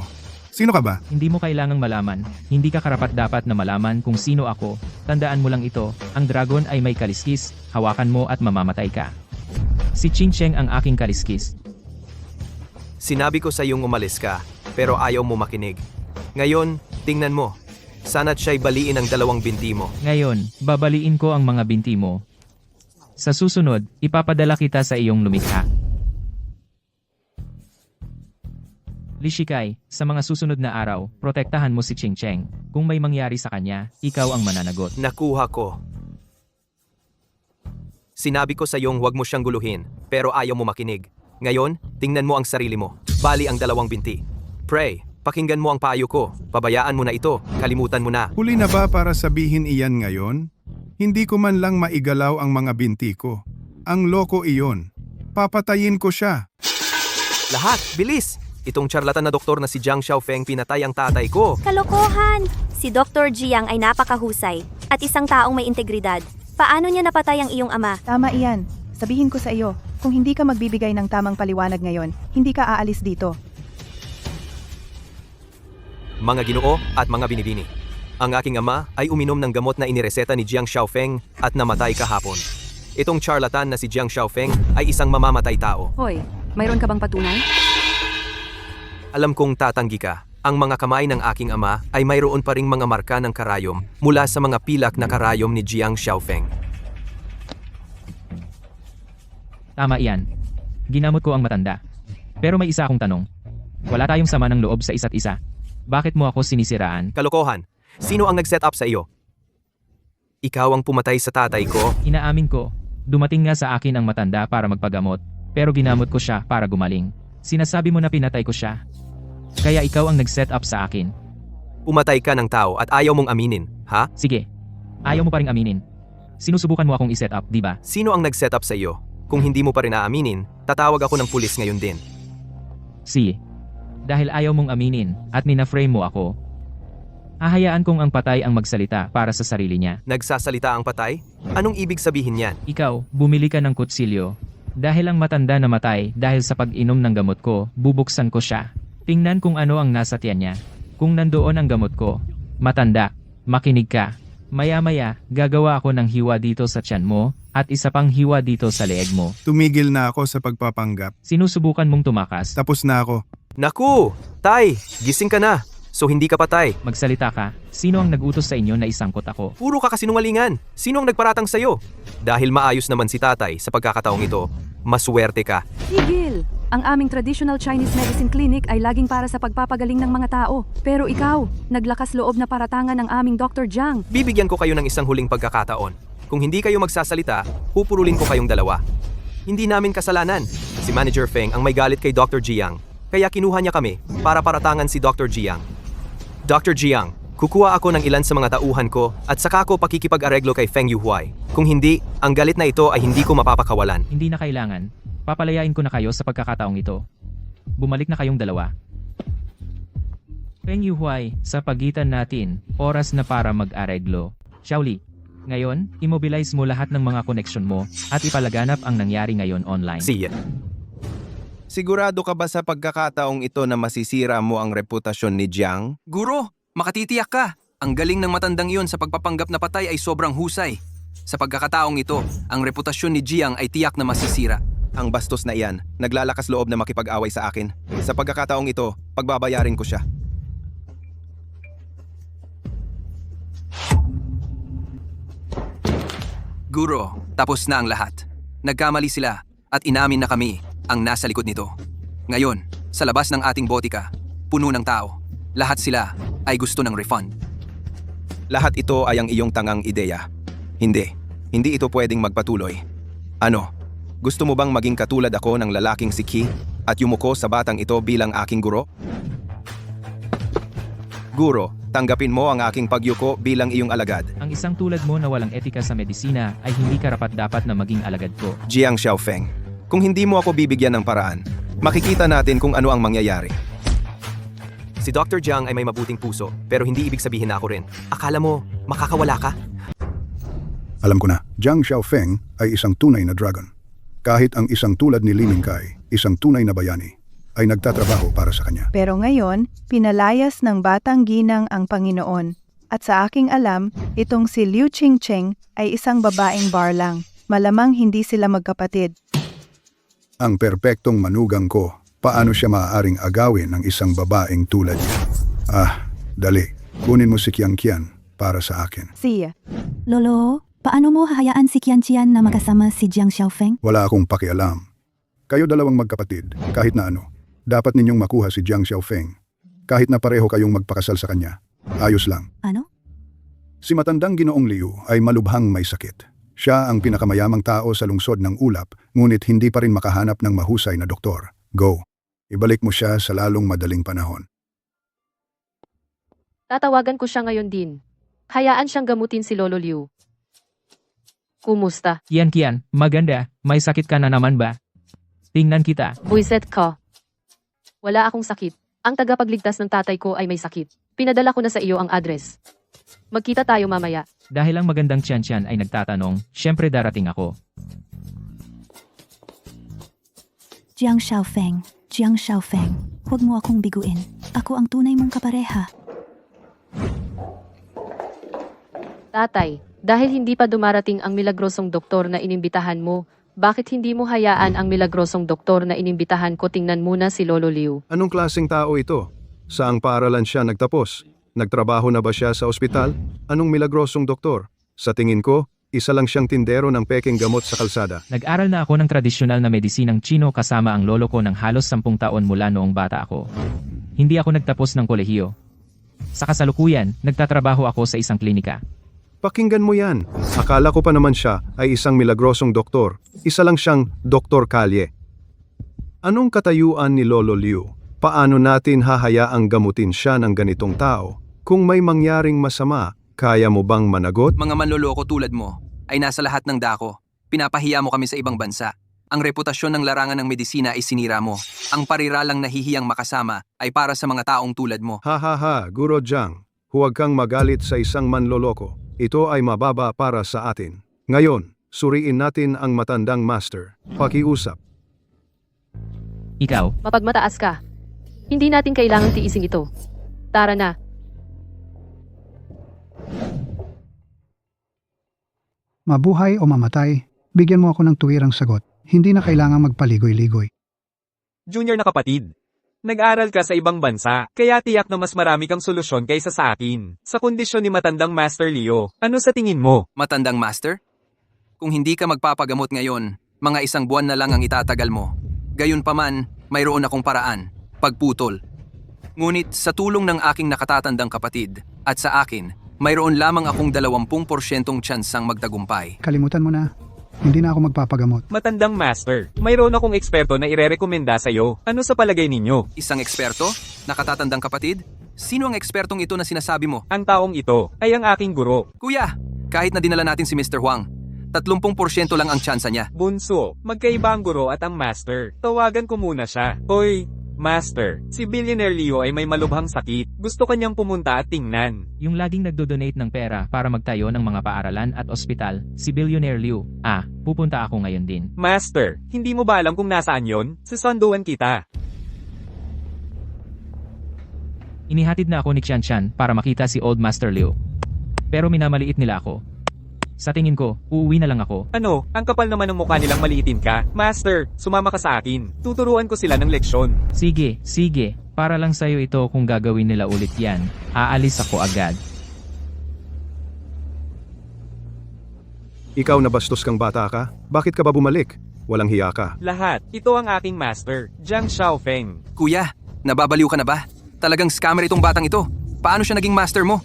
sino ka ba? Hindi mo kailangang malaman. Hindi ka karapat-dapat na malaman kung sino ako. Tandaan mo lang ito, ang dragon ay may kaliskis, hawakan mo at mamamatay ka. Si Qingcheng ang aking kaliskis. Sinabi ko sa iyong umalis ka, pero ayaw mo makinig. Ngayon, tingnan mo. Sana't siya'y baliin ang dalawang binti mo. Ngayon, babaliin ko ang mga binti mo. Sa susunod, ipapadala kita sa iyong lumikha. Li Shikai, sa mga susunod na araw, protektahan mo si Qingcheng. Kung may mangyari sa kanya, ikaw ang mananagot. Nakuha ko. Sinabi ko sa iyong huwag mo siyang guluhin, pero ayaw mo makinig. Ngayon, tingnan mo ang sarili mo. Bali ang dalawang binti. Pray, pakinggan mo ang payo ko. Pabayaan mo na ito. Kalimutan mo na. Huli na ba para sabihin iyan ngayon? Hindi ko man lang maigalaw ang mga binti ko. Ang loko iyon. Papatayin ko siya. Lahat, bilis! Itong charlatan na doktor na si Jiang Xiaofeng pinatay ang tatay ko. Kalokohan! Si Dr. Jiang ay napakahusay at isang taong may integridad. Paano niya napatay ang iyong ama? Tama iyan. Sabihin ko sa iyo, kung hindi ka magbibigay ng tamang paliwanag ngayon, hindi ka aalis dito. Mga ginoo at mga binibini. Ang aking ama ay uminom ng gamot na inireseta ni Jiang Xiaofeng at namatay kahapon. Itong charlatan na si Jiang Xiaofeng ay isang mamamatay tao. Hoy, mayroon ka bang patunay? Alam kong tatanggi ka. Ang mga kamay ng aking ama ay mayroon pa ring mga marka ng karayom mula sa mga pilak na karayom ni Jiang Xiaofeng. Tama iyan. Ginamot ko ang matanda. Pero may isa akong tanong. Wala tayong sama ng loob sa isa't isa. Bakit mo ako sinisiraan? Kalokohan. Sino ang nag-set up sa iyo? Ikaw ang pumatay sa tatay ko? Inaamin ko, dumating nga sa akin ang matanda para magpagamot, pero ginamot ko siya para gumaling. Sinasabi mo na pinatay ko siya. Kaya ikaw ang nag-set up sa akin. Pumatay ka ng tao at ayaw mong aminin, ha? Sige, ayaw mo pa ring aminin. Sinusubukan mo akong i-set up, di ba? Sino ang nag-set up sa iyo? Kung hindi mo pa rin aaminin, tatawag ako ng pulis ngayon din. Sige. Dahil ayaw mong aminin at nina-frame mo ako, hahayaan kong ang patay ang magsalita para sa sarili niya. Nagsasalita ang patay? Anong ibig sabihin yan? Ikaw, bumili ka ng kutsilyo. Dahil ang matanda na matay dahil sa pag-inom ng gamot ko, bubuksan ko siya. Tingnan kung ano ang nasa tiyan niya. Kung nandoon ang gamot ko. Matanda, makinig ka. Maya-maya, gagawa ako ng hiwa dito sa tiyan mo, at isa pang hiwa dito sa leeg mo. Tumigil na ako sa pagpapanggap. Sinusubukan mong tumakas. Tapos na ako. Naku! Tay, gising ka na. So hindi ka patay. Magsalita ka. Sino ang nag-utos sa inyo na isangkot ako? Puro ka kasinungalingan. Sino ang nagparatang sa'yo? Dahil maayos naman si tatay sa pagkakataong ito, maswerte ka. Tigil! Ang aming traditional Chinese medicine clinic ay laging para sa pagpapagaling ng mga tao. Pero ikaw, naglakas loob na paratangan ng aming Dr. Jiang. Bibigyan ko kayo ng isang huling pagkakataon. Kung hindi kayo magsasalita, pupurulin ko kayong dalawa. Hindi namin kasalanan. Si Manager Feng ang may galit kay Dr. Jiang. Kaya kinuha niya kami para paratangan si Dr. Jiang. Dr. Jiang, kukuha ako ng ilan sa mga tauhan ko at saka ko pakikipag-areglo kay Feng Yuhuai. Kung hindi, ang galit na ito ay hindi ko mapapakawalan. Hindi na kailangan. Papalayain ko na kayo sa pagkakataong ito. Bumalik na kayong dalawa. Feng Yuhuai, sa pagitan natin, oras na para mag-areglo. Xiaoli, ngayon, immobilize mo lahat ng mga koneksyon mo at ipalaganap ang nangyari ngayon online. Siya. Sigurado ka ba sa pagkakataong ito na masisira mo ang reputasyon ni Jiang? Guro, makatitiyak ka. Ang galing ng matandang iyon sa pagpapanggap na patay ay sobrang husay. Sa pagkakataong ito, ang reputasyon ni Jiang ay tiyak na masisira. Ang bastos na iyan, naglalakas loob na makipag-away sa akin. Sa pagkakataong ito, pagbabayarin ko siya. Guro, tapos na ang lahat. Nagkamali sila at inamin na kami ang nasa likod nito. Ngayon, sa labas ng ating botika, puno ng tao. Lahat sila ay gusto ng refund. Lahat ito ay ang iyong tangang ideya. Hindi ito pwedeng magpatuloy. Ano? Gusto mo bang maging katulad ako ng lalaking si Qi at yumuko sa batang ito bilang aking guro? Guro, tanggapin mo ang aking pagyuko bilang iyong alagad. Ang isang tulad mo na walang etika sa medisina ay hindi karapat-dapat na maging alagad ko. Jiang Xiaofeng, kung hindi mo ako bibigyan ng paraan, makikita natin kung ano ang mangyayari. Si Dr. Jiang ay may mabuting puso, pero hindi ibig sabihin na ako rin. Akala mo, makakawala ka? Alam ko na, Jiang Xiaofeng ay isang tunay na dragon. Kahit ang isang tulad ni Li Mingkai, isang tunay na bayani, ay nagtatrabaho para sa kanya. Pero ngayon, pinalayas ng batang ginang ang Panginoon. At sa aking alam, itong si Liu Qingcheng ay isang babaeng bar lang. Malamang hindi sila magkapatid. Ang perpektong manugang ko, paano siya maaaring agawin ng isang babaeng tulad niya? Dali, kunin mo si Qian Qian para sa akin. Siya. Lolo, paano mo hahayaan si Qian na magkasama si Jiang Xiaofeng? Wala akong pakialam. Kayo dalawang magkapatid, kahit na ano, dapat ninyong makuha si Jiang Xiaofeng. Kahit na pareho kayong magpakasal sa kanya, ayos lang. Ano? Si matandang Ginoong Liu ay malubhang may sakit. Siya ang pinakamayamang tao sa lungsod ng Ulap, ngunit hindi pa rin makahanap ng mahusay na doktor. Go. Ibalik mo siya sa lalong madaling panahon. Tatawagan ko siya ngayon din. Hayaan siyang gamutin si Lolo Liu. Kumusta? Kian, maganda. May sakit ka na naman ba? Tingnan kita. Buiset ka. Wala akong sakit. Ang tagapagligtas ng tatay ko ay may sakit. Pinadala ko na sa iyo ang address. Magkita tayo mamaya. Dahil ang magandang Tian ay nagtatanong, syempre darating ako. Jiang Xiaofeng, huwag mo akong biguin. Ako ang tunay mong kapareha. Tatay, dahil hindi pa dumarating ang milagrosong doktor na inimbitahan mo, bakit hindi mo hayaan ang milagrosong doktor na inimbitahan ko? Tingnan muna si Lolo Liu. Anong klaseng tao ito? Saang paaralan siya nagtapos? Nagtrabaho na ba siya sa ospital? Anong milagrosong doktor? Sa tingin ko, isa lang siyang tindero ng peking gamot sa kalsada. Nag-aral na ako ng tradisyonal na medisinang Chino kasama ang lolo ko ng halos 10 taon mula noong bata ako. Hindi ako nagtapos ng kolehiyo. Sa kasalukuyan, nagtatrabaho ako sa isang klinika. Pakinggan mo yan. Akala ko pa naman siya ay isang milagrosong doktor. Isa lang siyang Dr. Kalye. Anong katayuan ni Lolo Liu? Paano natin hahayaang gamutin siya ng ganitong tao? Kung may mangyaring masama, kaya mo bang managot? Mga manloloko tulad mo ay nasa lahat ng dako. Pinapahiya mo kami sa ibang bansa. Ang reputasyon ng larangan ng medisina ay sinira mo. Ang pariralang nahihiyang makasama ay para sa mga taong tulad mo. Ha ha ha, Guro Jiang. Huwag kang magalit sa isang manloloko. Ito ay mababa para sa atin. Ngayon, suriin natin ang matandang master. Pakiusap. Ikaw, Mapagmataas ka. Hindi natin kailangang tiising ito. Tara na. Mabuhay o mamatay, bigyan mo ako ng tuwirang sagot. Hindi na kailangang magpaligoy-ligoy. Junior na kapatid. Nag-aral ka sa ibang bansa, kaya tiyak na mas marami kang solusyon kaysa sa akin. Sa kondisyon ni matandang Master Leo, ano sa tingin mo? Matandang master? Kung hindi ka magpapagamot ngayon, mga 1 buwan na lang ang itatagal mo. Gayunpaman, mayroon akong paraan. Pagputol. Ngunit sa tulong ng aking nakatatandang kapatid at sa akin, mayroon lamang akong 20% tsansang magtagumpay. Kalimutan mo na. Hindi na ako magpapagamot. Matandang Master, mayroon akong eksperto na irerekomenda sa'yo. Ano sa palagay ninyo? Isang eksperto? Nakatatandang kapatid? Sino ang ekspertong ito na sinasabi mo? Ang taong ito ay ang aking guro. Kuya, kahit na dinala natin si Mr. Huang, 30% lang ang tsansa niya. Bunso, magkaiba ang guro at ang master. Tawagan ko muna siya. Hoy, Master, si Billionaire Leo ay may malubhang sakit. Gusto kanyang pumunta at tingnan. yung laging nagdo-donate ng pera para magtayo ng mga paaralan at ospital, si Billionaire Liu. Pupunta ako ngayon din. Master, hindi mo ba alam kung nasaan yon? Susunduan kita. Inihatid na ako ni Qianshan para makita si Old Master Liu. Pero minamaliit nila ako. Sa tingin ko, uuwi na lang ako. Ano, ang kapal naman ng mukha nilang maliitin ka. Master, sumama ka sa akin. Tuturuan ko sila ng leksyon. Sige, sige. Para lang sa'yo ito kung gagawin nila ulit yan. Aalis ako agad. Ikaw na bastos kang bata ka? Bakit ka ba bumalik? Walang hiya ka. Lahat, ito ang aking master, Jiang Xiaofeng. Kuya, nababaliw ka na ba? Talagang scammer itong batang ito. Paano siya naging master mo?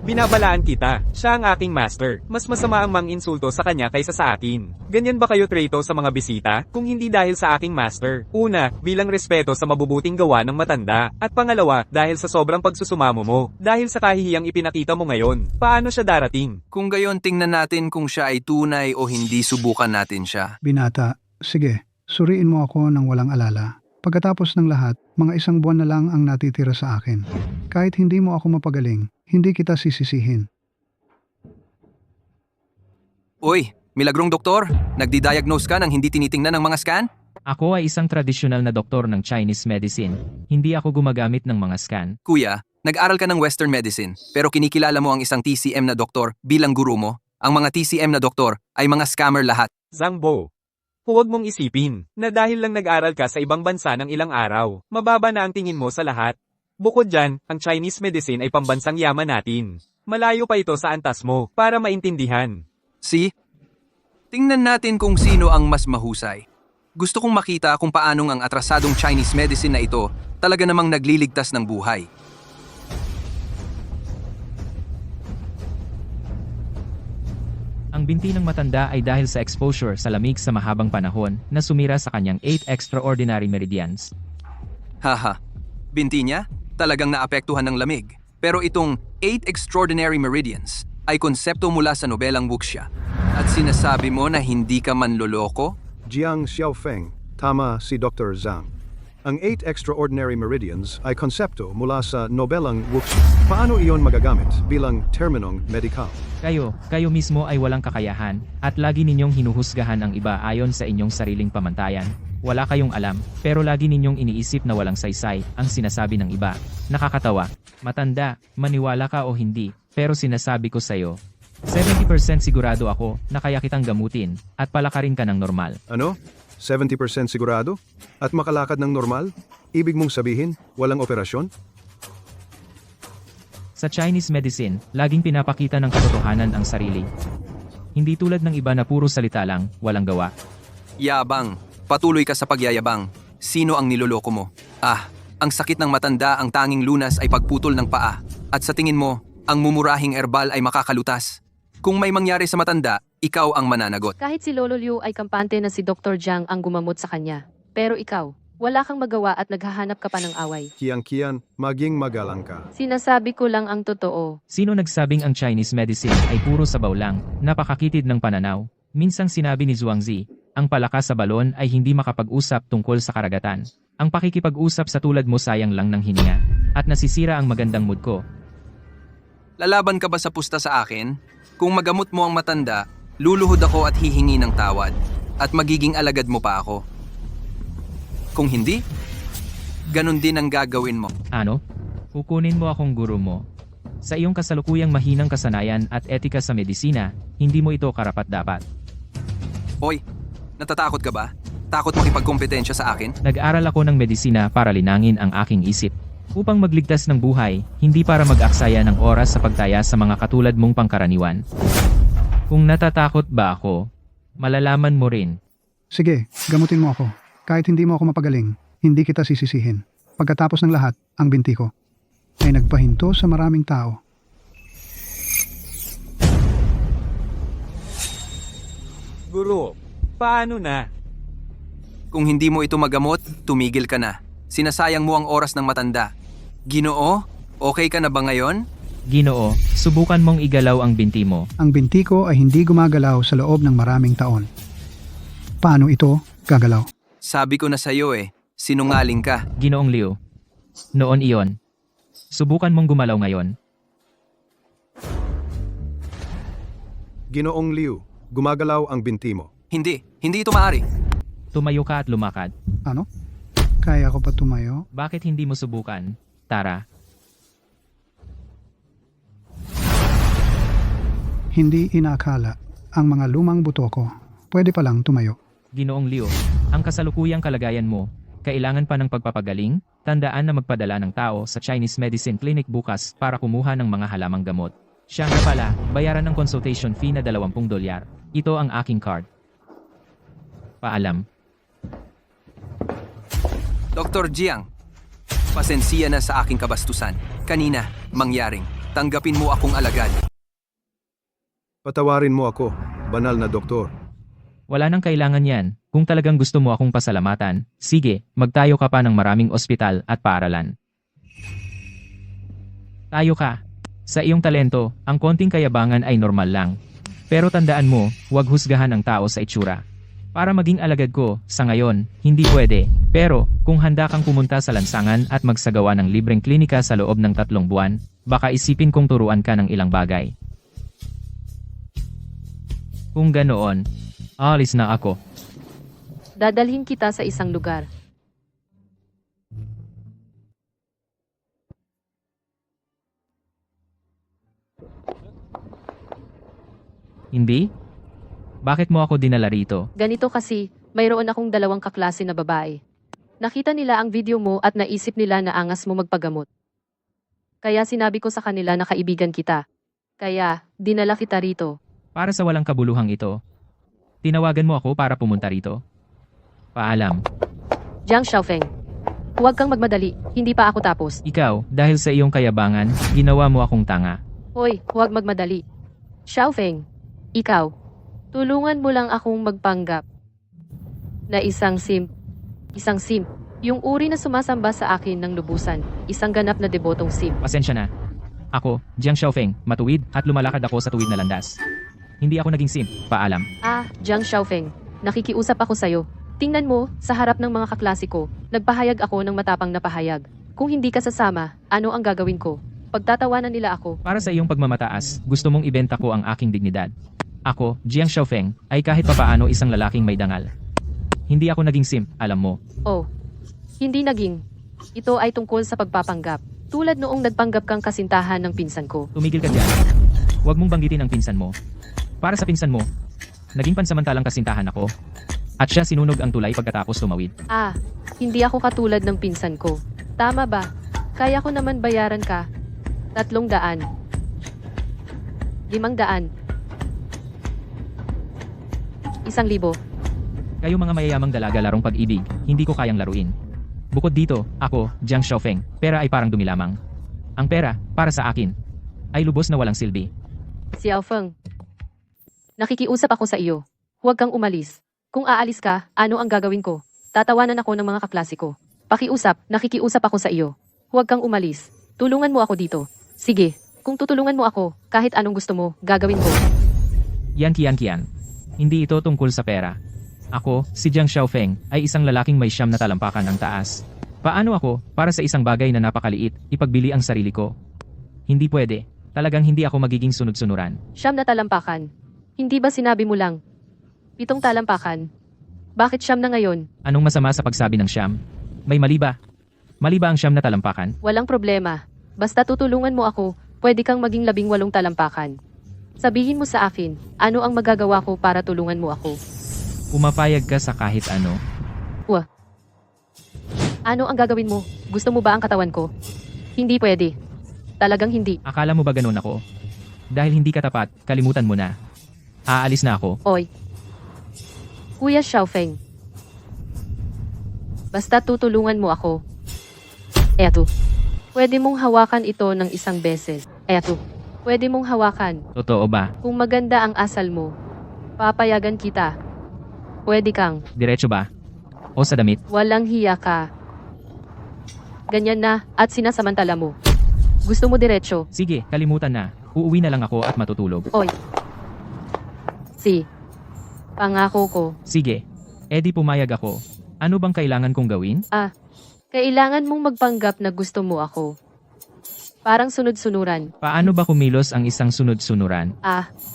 Binabalaan kita, siya ang aking master. Mas masama ang mang-insulto sa kanya kaysa sa akin. Ganyan ba kayo treto sa mga bisita? Kung hindi dahil sa aking master. Una, bilang respeto sa mabubuting gawa ng matanda. At pangalawa, dahil sa sobrang pagsusumamo mo. Dahil sa kahihiyang ipinakita mo ngayon. Paano siya darating? Kung gayon, tingnan natin kung siya ay tunay o hindi, subukan natin siya. Binata, sige, suriin mo ako ng walang alala. Pagkatapos ng lahat, mga 1 buwan na lang ang natitira sa akin. Kahit hindi mo ako mapagaling, hindi kita sisisihin. Uy, milagrong doktor, nagdi-diagnose ka nang hindi tinitingnan ng mga scan? Ako ay isang tradisyonal na doktor ng Chinese medicine. Hindi ako gumagamit ng mga scan. Kuya, nag-aral ka ng Western medicine, pero kinikilala mo ang isang TCM na doktor bilang guru mo. Ang mga TCM na doktor ay mga scammer lahat. Zhangbo. Huwag mong isipin na dahil lang nag-aral ka sa ibang bansa ng ilang araw, mababa na ang tingin mo sa lahat. Bukod dyan, ang Chinese medicine ay pambansang yaman natin. Malayo pa ito sa antas mo para maintindihan. See? Tingnan natin kung sino ang mas mahusay. Gusto kong makita kung paanong ang atrasadong Chinese medicine na ito talaga namang nagliligtas ng buhay. Ang binti ng matanda ay dahil sa exposure sa lamig sa mahabang panahon na sumira sa kanyang 8 extraordinary meridians. Haha, binti niya? Talagang naapektuhan ng lamig. Pero itong 8 extraordinary meridians ay konsepto mula sa nobelang Wuxia. At sinasabi mo na hindi ka manloloko? Jiang Xiaofeng, tama si Dr. Zhang. Ang 8 extraordinary meridians ay konsepto mula sa nobelang Wuxia. Paano iyon magagamit bilang terminong medikal? Kayo mismo ay walang kakayahan, at lagi ninyong hinuhusgahan ang iba ayon sa inyong sariling pamantayan. Wala kayong alam, pero lagi ninyong iniisip na walang saysay ang sinasabi ng iba. Nakakatawa. Matanda, maniwala ka o hindi, pero sinasabi ko sa'yo, 70% sigurado ako na kaya kitang gamutin at palakarin ka ng normal. Ano? 70% sigurado? At makalakad ng normal? Ibig mong sabihin, walang operasyon? Sa Chinese medicine, laging pinapakita ng katotohanan ang sarili. Hindi tulad ng iba na puro salita lang, walang gawa. Yabang. Patuloy ka sa pagyayabang. Sino ang niloloko mo? Ang sakit ng matanda, ang tanging lunas ay pagputol ng paa. At sa tingin mo, Ang mumurahing herbal ay makakalutas. Kung may mangyari sa matanda, ikaw ang mananagot. Kahit si Lolo Liu ay kampante na si Dr. Jiang ang gumamot sa kanya. Pero ikaw, wala kang magawa at naghahanap ka pa ng away. Kian, maging magalang ka. Sinasabi ko lang ang totoo. Sino nagsabing ang Chinese medicine ay puro sabaw lang, napakakitid ng pananaw? Minsang sinabi ni Zhuangzi, ang palakas sa balon ay hindi makapag-usap tungkol sa karagatan. Ang pakikipag-usap sa tulad mo sayang lang ng hininga, at nasisira ang magandang mood ko. Lalaban ka ba sa pusta sa akin? Kung magamot mo ang matanda, luluhod ako at hihingi ng tawad. At magiging alagad mo pa ako. Kung hindi, ganun din ang gagawin mo. Ano? Kukunin mo akong guro mo. Sa iyong kasalukuyang mahinang kasanayan at etika sa medisina, hindi mo ito karapat-dapat. Hoy, natatakot ka ba? Takot makipagkompetensya sa akin? Nag-aral ako ng medisina para linangin ang aking isip. Upang magligtas ng buhay, hindi para mag-aksaya ng oras sa pagtaya sa mga katulad mong pangkaraniwan. Kung natatakot ba ako, malalaman mo rin. Sige, gamutin mo ako. Kahit hindi mo ako mapagaling, hindi kita sisisihin. Pagkatapos ng lahat, ang binti ko ay nagpahinto sa maraming tao. Guro, paano na? Kung hindi mo ito magamot, tumigil ka na. Sinasayang mo ang oras ng matanda. Ginoo, okay ka na ba ngayon? Ginoo, subukan mong igalaw ang binti mo. Ang binti ko ay hindi gumagalaw sa loob ng maraming taon. Paano ito gagalaw? Sabi ko na sa'yo sinungaling ka. Ginoong Liu. Noon iyon. Subukan mong gumalaw ngayon. Ginoong Liu, gumagalaw ang binti mo. Hindi ito maaari. Tumayo ka at lumakad. Ano? Kaya ko pa tumayo? Bakit hindi mo subukan, Tara? Hindi inakala ang mga lumang buto ko. Pwede palang tumayo. Ginoong Liu, ang kasalukuyang kalagayan mo, kailangan pa ng pagpapagaling, tandaan na magpadala ng tao sa Chinese Medicine Clinic bukas para kumuha ng mga halamang gamot. Siya nga pala, bayaran ng consultation fee na $20. Ito ang aking card. Paalam. Dr. Jiang, pasensiya na sa aking kabastusan. Kanina, mangyaring, tanggapin mo akong alagad. Patawarin mo ako, banal na doktor. Wala nang kailangan yan. Kung talagang gusto mo akong pasalamatan, sige, magtayo ka pa ng maraming ospital at paaralan. Tayo ka. Sa iyong talento, ang konting kayabangan ay normal lang. Pero tandaan mo, huwag husgahan ang tao sa itsura. Para maging alagad ko, sa ngayon, hindi pwede. Pero, kung handa kang pumunta sa lansangan at magsagawa ng libreng klinika sa loob ng 3 buwan, baka isipin kong turuan ka ng ilang bagay. Kung ganoon, alis na ako. Dadalhin kita sa isang lugar. Hindi? Bakit mo ako dinala rito? Ganito kasi, mayroon akong 2 kaklase na babae. Nakita nila ang video mo at naisip nila na angas mo magpagamot. Kaya sinabi ko sa kanila na kaibigan kita. Kaya, dinala kita rito. Para sa walang kabuluhang ito, tinawagan mo ako para pumunta rito? Paalam. Jiang Xiaofeng. Huwag kang magmadali, hindi pa ako tapos. Ikaw, dahil sa iyong kayabangan, ginawa mo akong tanga. Hoy, huwag magmadali. Xiaofeng, ikaw, tulungan mo lang akong magpanggap na isang simp. Yung uri na sumasamba sa akin ng lubusan, isang ganap na debotong simp. Pasensya na. Ako, Jiang Xiaofeng, matuwid at lumalakad ako sa tuwid na landas. Hindi ako naging simp, paalam. Jiang Xiaofeng, nakikiusap ako sa'yo. Tingnan mo, sa harap ng mga kaklase ko, nagpahayag ako ng matapang na pahayag. Kung hindi ka sasama, ano ang gagawin ko? Pagtatawanan nila ako. Para sa iyong pagmamataas, gusto mong ibenta ko ang aking dignidad. Ako, Jiang Xiaofeng, ay kahit papaano isang lalaking may dangal. Hindi ako naging simp, alam mo. Oh, hindi naging. Ito ay tungkol sa pagpapanggap. Tulad noong nagpanggap kang kasintahan ng pinsan ko. Tumigil ka dyan. Huwag mong banggitin ang pinsan mo. Para sa pinsan mo, naging pansamantalang kasintahan ako. At siya sinunog ang tulay pagkatapos tumawid. Hindi ako katulad ng pinsan ko. Tama ba? Kaya ko naman bayaran ka. 300. 500. 1,000. Kayo mga mayayamang dalaga larong pag-ibig, hindi ko kayang laruin. Bukod dito, ako, Jiang Xiaofeng, pera ay parang dumi lamang. Ang pera, para sa akin, ay lubos na walang silbi. Xiao Feng. Nakikiusap ako sa iyo. Huwag kang umalis. Kung aalis ka, ano ang gagawin ko? Tatawanan ako ng mga kaklase ko. Pakiusap, nakikiusap ako sa iyo. Huwag kang umalis. Tulungan mo ako dito. Sige, kung tutulungan mo ako, kahit anong gusto mo, gagawin ko. Yan Kian. Hindi ito tungkol sa pera. Ako, si Jiang Xiaofeng, ay isang lalaking may 9 na talampakan ang taas. Paano ako, para sa isang bagay na napakaliit, ipagbili ang sarili ko? Hindi pwede. Talagang hindi ako magiging sunod-sunuran. 9 na talampakan. Hindi ba sinabi mo lang? 7 talampakan. Bakit 9 na ngayon? Anong masama sa pagsabi ng 9? May mali ba? Mali ba ang 9 na talampakan? Walang problema. Basta tutulungan mo ako, pwede kang maging 18 talampakan. Sabihin mo sa akin, ano ang magagawa ko para tulungan mo ako? Pumapayag ka sa kahit ano. Ano ang gagawin mo? Gusto mo ba ang katawan ko? Hindi pwede. Talagang hindi. Akala mo ba ganun ako? Dahil hindi ka tapat, kalimutan mo na. Aalis na ako. Oy. Kuya Xiaofeng. Basta tutulungan mo ako. Eto. Pwede mong hawakan ito ng isang beses. Eto. Pwede mong hawakan. Totoo ba? Kung maganda ang asal mo, papayagan kita. Pwede kang. Diretso ba? O sa damit? Walang hiya ka. Ganyan na, at sinasamantala mo. Gusto mo diretso? Sige, kalimutan na. Uuwi na lang ako at matutulog. Oy. Pangako ko. Sige. Edi pumayag ako. Ano bang kailangan kong gawin? Kailangan mong magpanggap na gusto mo ako. Parang sunod-sunuran. Paano ba kumilos ang isang sunod-sunuran?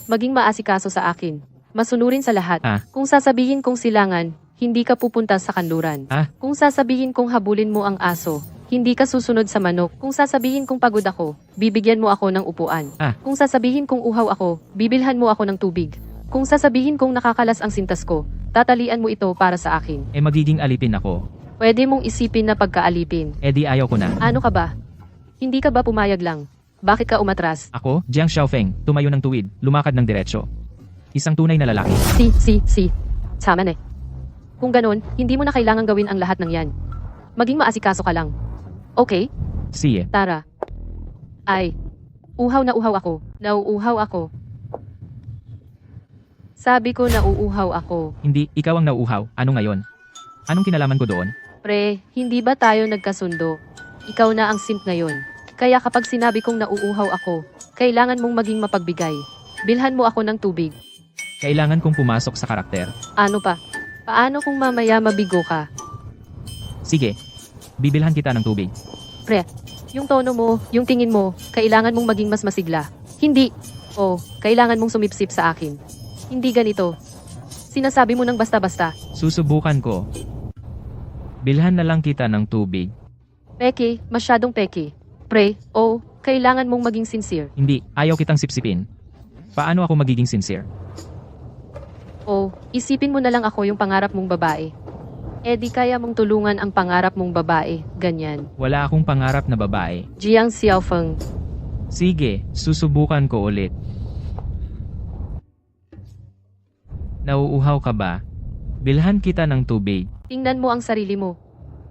Maging maasikaso sa akin. Masunurin sa lahat. Ah. Kung sasabihin kong silangan, hindi ka pupunta sa kanluran. Kung sasabihin kong habulin mo ang aso, hindi ka susunod sa manok. Kung sasabihin kong pagod ako, bibigyan mo ako ng upuan. Kung sasabihin kong uhaw ako, bibilhan mo ako ng tubig. Kung sasabihin kong nakakalas ang sintas ko, tatalian mo ito para sa akin. Magiging alipin ako. Pwede mong isipin na pagkaalipin. Edi ayaw ko na. Ano ka ba? Hindi ka ba pumayag lang? Bakit ka umatras? Ako, Jiang Xiaofeng, tumayo ng tuwid, lumakad ng diretsyo. Isang tunay na lalaki. Tama na. Kung ganun, hindi mo na kailangang gawin ang lahat ng yan. Maging maasikaso ka lang. Okay? Sige. Tara. Uhaw na uhaw ako. Nauuhaw ako. Sabi ko nauuhaw ako. Hindi, ikaw ang nauuhaw. Ano ngayon? Anong kinalaman ko doon? Pre, hindi ba tayo nagkasundo? Ikaw na ang simp ngayon. Kaya kapag sinabi kong nauuhaw ako, kailangan mong maging mapagbigay. Bilhan mo ako ng tubig. Kailangan kong pumasok sa karakter. Ano pa? Paano kung mamaya mabigo ka? Sige. Bibilhan kita ng tubig. Pre, yung tono mo, yung tingin mo, kailangan mong maging mas masigla. Hindi. Kailangan mong sumipsip sa akin. Hindi ganito. Sinasabi mo ng basta-basta. Susubukan ko. Bilhan na lang kita ng tubig. Peke, masyadong peke. Pre, kailangan mong maging sincere. Hindi, ayaw kitang sipsipin. Paano ako magiging sincere? Isipin mo na lang ako yung pangarap mong babae. Di kaya mong tulungan ang pangarap mong babae, ganyan. Wala akong pangarap na babae. Jiang Xiaofeng. Sige, susubukan ko ulit. Nauuhaw ka ba? Bilhan kita ng tubig. Tingnan mo ang sarili mo.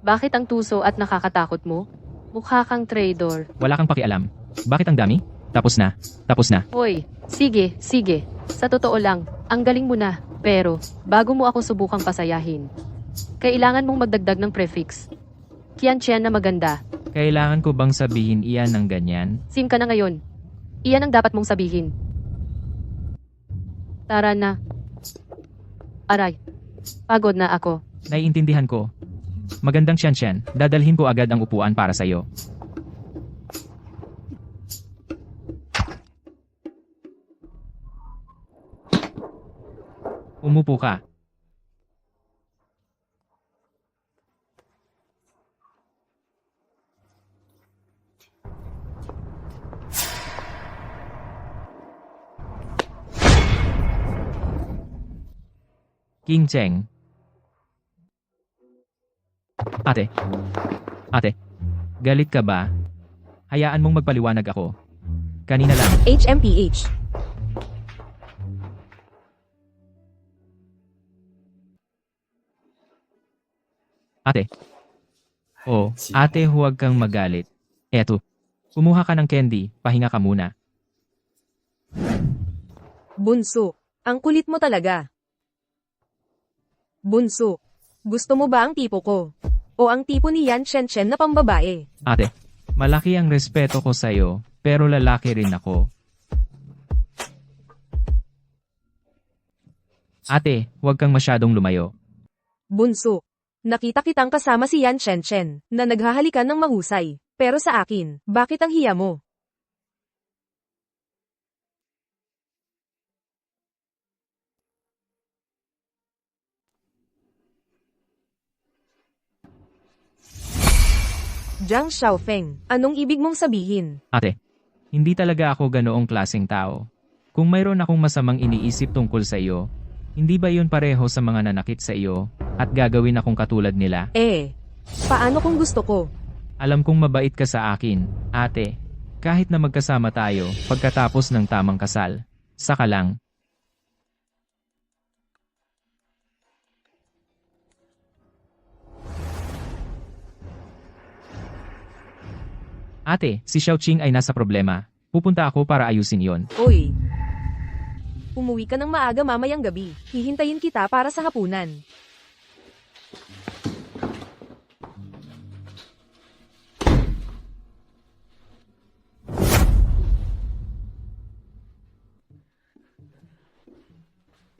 Bakit ang tuso at nakakatakot mo? Mukha kang traitor. Wala kang pakialam. Bakit ang dami? Tapos na. Hoy, sige. Sa totoo lang, ang galing mo na. Pero, bago mo ako subukang pasayahin, kailangan mong magdagdag ng prefix. Qian-qian na maganda. Kailangan ko bang sabihin iyan ng ganyan? Sim ka na ngayon. Iyan ang dapat mong sabihin. Tara na. Aray. Pagod na ako. Naiintindihan ko. Magandang Qian-qian, dadalhin ko agad ang upuan para sa'yo. Umupo ka. King Cheng. Ate, galit ka ba? Hayaan mong magpaliwanag ako. Kanina lang. HMPH. Ate. Ate, huwag kang magalit. Eto. Kumuha ka ng candy, pahinga ka muna. Bunso, ang kulit mo talaga. Bunso, gusto mo ba ang tipo ko? O ang tipo ni Yan Chen na pambabae? Ate, malaki ang respeto ko sa'yo, pero lalaki rin ako. Ate, huwag kang masyadong lumayo. Bunso, nakita kitang kasama si Yan Chen na naghahalikan ng mahusay. Pero sa akin, bakit ang hiya mo? Jiang Xiaofeng, anong ibig mong sabihin? Ate, hindi talaga ako ganoong klaseng tao. Kung mayroon akong masamang iniisip tungkol sa iyo, hindi ba yun pareho sa mga nanakit sa iyo at gagawin akong katulad nila? Paano kung gusto ko? Alam kong mabait ka sa akin, ate. Kahit na magkasama tayo pagkatapos ng tamang kasal. Saka lang. Ate, si Xiaoqing ay nasa problema. Pupunta ako para ayusin yon. Oy! Umuwi ka ng maaga mamayang gabi. Hihintayin kita para sa hapunan.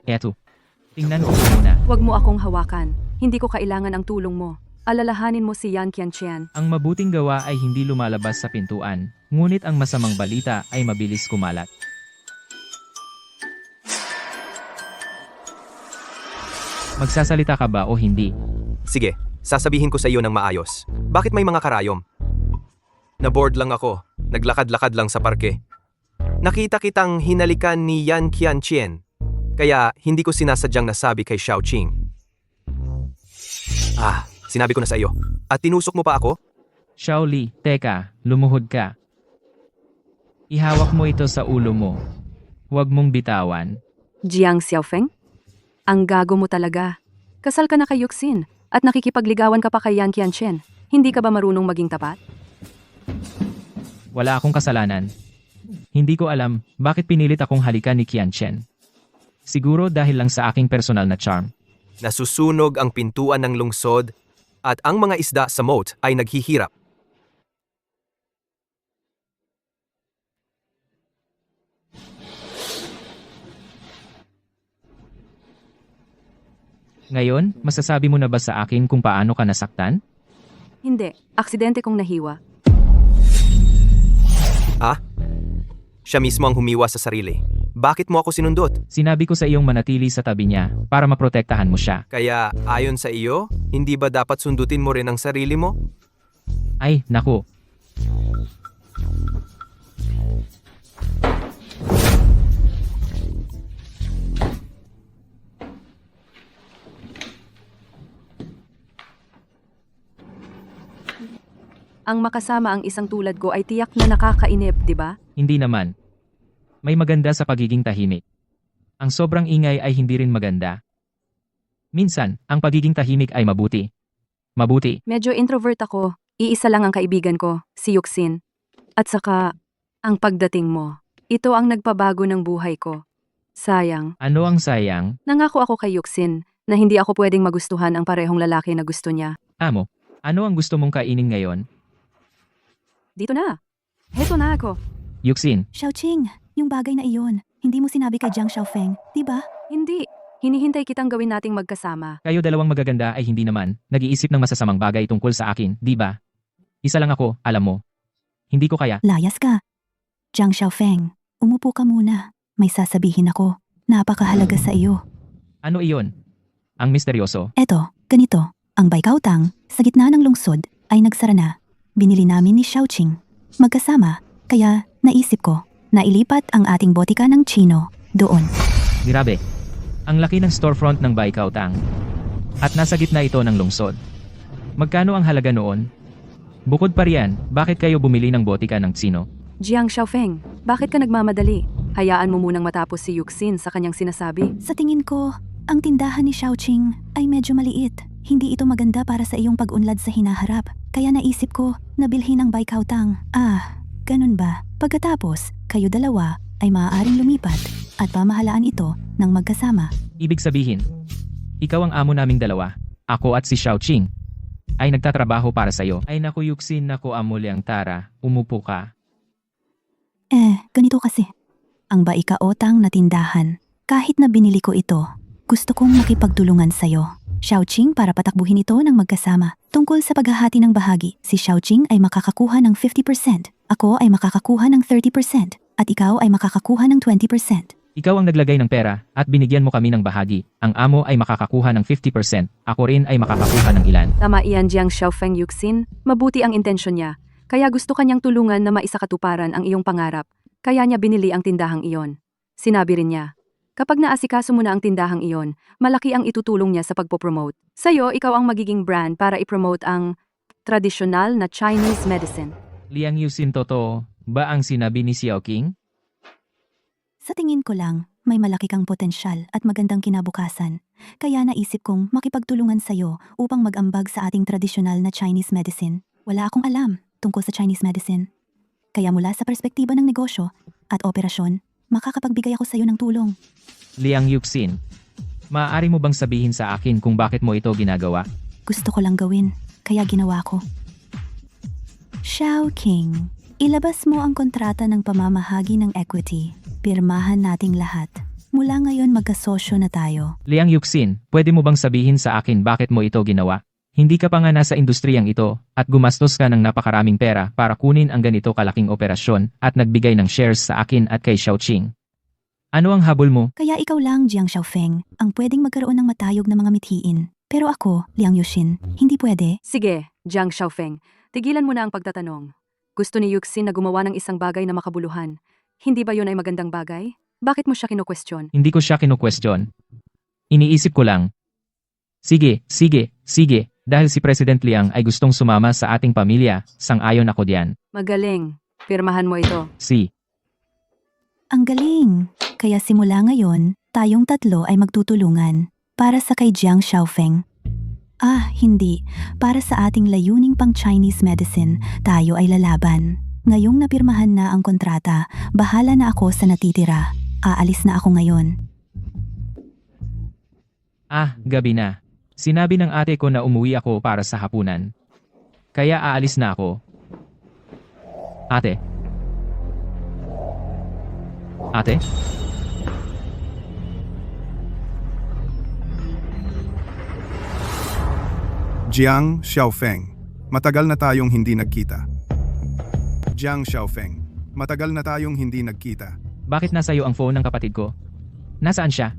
Eto. Tingnan ko muna. Huwag mo akong hawakan. Hindi ko kailangan ang tulong mo. Alalahanin mo si Yan Qianqian. Ang mabuting gawa ay hindi lumalabas sa pintuan, ngunit ang masamang balita ay mabilis kumalat. Magsasalita ka ba o hindi? Sige, sasabihin ko sa iyo ng maayos. Bakit may mga karayom? Na-bored lang ako. Naglakad-lakad lang sa parke. Nakita kitang hinalikan ni Yan Qianqian. Kaya hindi ko sinasadyang nasabi kay Xiaoqing. Sinabi ko na sa iyo. At tinusok mo pa ako? Xiaoli, teka, lumuhod ka. Ihawak mo ito sa ulo mo. Huwag mong bitawan. Jiang Xiaofeng? Ang gago mo talaga. Kasal ka na kay Yuxin at nakikipagligawan ka pa kay Yan Qianqian. Hindi ka ba marunong maging tapat? Wala akong kasalanan. Hindi ko alam bakit pinilit akong halikan ni Qianqian. Siguro dahil lang sa aking personal na charm. Nasusunog ang pintuan ng lungsod at ang mga isda sa moat ay naghihirap. Ngayon, masasabi mo na ba sa akin kung paano ka nasaktan? Hindi. Aksidente kong nahiwa. Siya mismo ang humiwa sa sarili. Bakit mo ako sinundot? Sinabi ko sa iyong manatili sa tabi niya para maprotektahan mo siya. Kaya ayon sa iyo, hindi ba dapat sundutin mo rin ang sarili mo? Ay, naku. Ang makasama ang isang tulad ko ay tiyak na nakakainip, di ba? Hindi naman. May maganda sa pagiging tahimik. Ang sobrang ingay ay hindi rin maganda. Minsan, ang pagiging tahimik ay mabuti. Mabuti. Medyo introvert ako. Iisa lang ang kaibigan ko, si Yuxin. At saka, ang pagdating mo. Ito ang nagpabago ng buhay ko. Sayang. Ano ang sayang? Nangako ako kay Yuxin na hindi ako pwedeng magustuhan ang parehong lalaki na gusto niya. Amo, ano ang gusto mong kainin ngayon? Dito na. Heto na ako. Yuxin, Xiaoqing, yung bagay na iyon, hindi mo sinabi kay Jiang Xiaofeng, di ba? Hindi. Hinihintay kitang gawin nating magkasama. kayo dalawang magaganda ay hindi naman nag-iisip ng masasamang bagay tungkol sa akin, di ba? Isa lang ako, alam mo. Hindi ko kaya. Layas ka. Jiang Xiaofeng, umupo ka muna. May sasabihin ako. Napakahalaga sa iyo. Ano iyon? Ang misteryoso. Eto, ganito. Ang Baikautang, sa gitna ng lungsod, ay nagsara na. Binili namin ni Xiaoqing. Magkasama, kaya naisip ko na ilipat ang ating botika ng Chino doon. Grabe. Ang laki ng storefront ng Baikautang. At nasa gitna ito ng lungsod. Magkano ang halaga noon? Bukod pa riyan, bakit kayo bumili ng botika ng Chino? Jiang Xiaofeng, bakit ka nagmamadali? Hayaan mo munang matapos si Yuxin sa kanyang sinasabi. Sa tingin ko, ang tindahan ni Xiaoqing ay medyo maliit. Hindi ito maganda para sa iyong pag-unlad sa hinaharap. Kaya naisip ko na bilhin ang Baikautang. Ganun ba? Pagkatapos, kayo dalawa, ay maaaring lumipat at pamahalaan ito ng magkasama. Ibig sabihin, ikaw ang amo naming dalawa, ako at si Xiaoqing, ay nagtatrabaho para sa'yo. Ay naku Yuxin, naku Amuliang Tara, umupo ka. Ganito kasi. Ang baikaotang na tindahan. Kahit na binili ko ito, gusto kong makipagtulungan sa'yo. Xiaoqing para patakbuhin ito ng magkasama. Tungkol sa paghahati ng bahagi, si Xiaoqing ay makakakuha ng 50%, ako ay makakakuha ng 30%, at ikaw ay makakakuha ng 20%. Ikaw ang naglagay ng pera at binigyan mo kami ng bahagi. Ang amo ay makakakuha ng 50%, ako rin ay makakakuha ng ilan. Tama iyan Jiang Xiaofeng Yuxin, mabuti ang intensyon niya. Kaya gusto kanyang tulungan na maisakatuparan ang iyong pangarap. Kaya niya binili ang tindahang iyon. Sinabi rin niya, kapag naasikaso mo na ang tindahang iyon, malaki ang itutulong niya sa pagpopromote. Sa'yo, ikaw ang magiging brand para ipromote ang tradisyonal na Chinese medicine. Liang Yuxin, totoo ba ang sinabi ni Xiaoqing? Sa tingin ko lang, may malaki kang potensyal at magandang kinabukasan. Kaya naisip kong makipagtulungan sa'yo upang mag-ambag sa ating tradisyonal na Chinese medicine. Wala akong alam tungkol sa Chinese medicine. Kaya mula sa perspektiba ng negosyo at operasyon, makakapagbigay ako sa'yo ng tulong. Liang Yuxin, maaari mo bang sabihin sa akin kung bakit mo ito ginagawa? Gusto ko lang gawin, kaya ginawa ko. Xiaoqing, ilabas mo ang kontrata ng pamamahagi ng equity. Pirmahan nating lahat. Mula ngayon magkasosyo na tayo. Liang Yuxin, pwede mo bang sabihin sa akin bakit mo ito ginawa? Hindi ka pa nga nasa industriyang ito at gumastos ka ng napakaraming pera para kunin ang ganito kalaking operasyon at nagbigay ng shares sa akin at kay Xiaoqing. Ano ang habol mo? Kaya ikaw lang, Jiang Xiaofeng, ang pwedeng magkaroon ng matayog na mga mithiin. Pero ako, Liang Yuxin, hindi pwede. Sige, Jiang Xiaofeng, tigilan mo na ang pagtatanong. Gusto ni Yuxin na gumawa ng isang bagay na makabuluhan. Hindi ba yun ay magandang bagay? Bakit mo siya kino-question? Hindi ko siya kino-question. Iniisip ko lang. Sige. Dahil si President Liang ay gustong sumama sa ating pamilya, sang-ayon ako diyan. Magaling. Pirmahan mo ito. Ang galing. Kaya simula ngayon, tayong tatlo ay magtutulungan. Para sa kay Jiang Xiaofeng. Hindi. Para sa ating layuning pang Chinese medicine, tayo ay lalaban. Ngayong napirmahan na ang kontrata, bahala na ako sa natitira. Aalis na ako ngayon. Gabi na. Sinabi ng ate ko na umuwi ako para sa hapunan. Kaya aalis na ako. Ate? Jiang Xiaofeng, matagal na tayong hindi nagkita. Jiang Xiaofeng, matagal na tayong hindi nagkita. Bakit nasa iyo ang phone ng kapatid ko? Nasaan siya?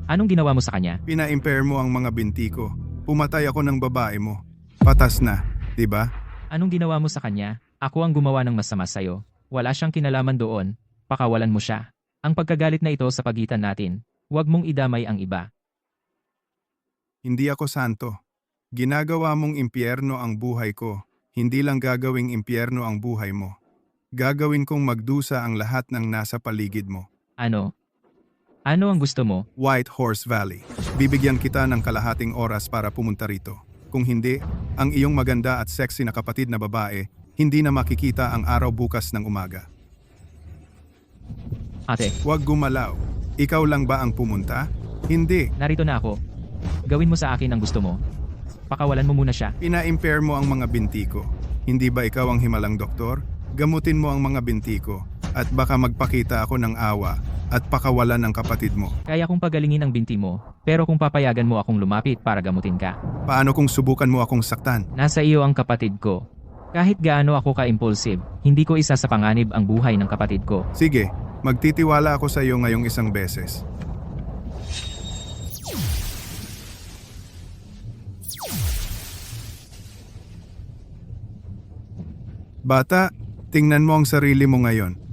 Anong ginawa mo sa kanya? Pina-impair mo ang mga binti ko. Pumatay ako ng babae mo. Patas na, di ba? Anong ginawa mo sa kanya? Ako ang gumawa ng masama sa'yo. Wala siyang kinalaman doon. Pakawalan mo siya. Ang pagkagalit na ito sa pagitan natin. Huwag mong idamay ang iba. Hindi ako santo. Ginagawa mong impyerno ang buhay ko. Hindi lang gagawing impyerno ang buhay mo. Gagawin kong magdusa ang lahat ng nasa paligid mo. Ano ang gusto mo? White Horse Valley. Bibigyan kita ng kalahating oras para pumunta rito. Kung hindi, ang iyong maganda at sexy na kapatid na babae, hindi na makikita ang araw bukas ng umaga. Ate, Huwag gumalaw. Ikaw lang ba ang pumunta? Hindi. narito na ako. Gawin mo sa akin ang gusto mo. Pakawalan mo muna siya. Pina-impair mo ang mga binti ko. Hindi ba ikaw ang himalang doktor? Gamutin mo ang mga binti ko at baka magpakita ako ng awa at pakawalan ang kapatid mo. Kaya kong pagalingin ang binti mo, pero kung papayagan mo akong lumapit para gamutin ka. Paano kung subukan mo akong saktan? Nasa iyo ang kapatid ko. Kahit gaano ako ka-impulsive, hindi ko isa sa panganib ang buhay ng kapatid ko. Sige, magtitiwala ako sa iyo ngayong isang beses. Bata, tingnan mo ang sarili mo ngayon.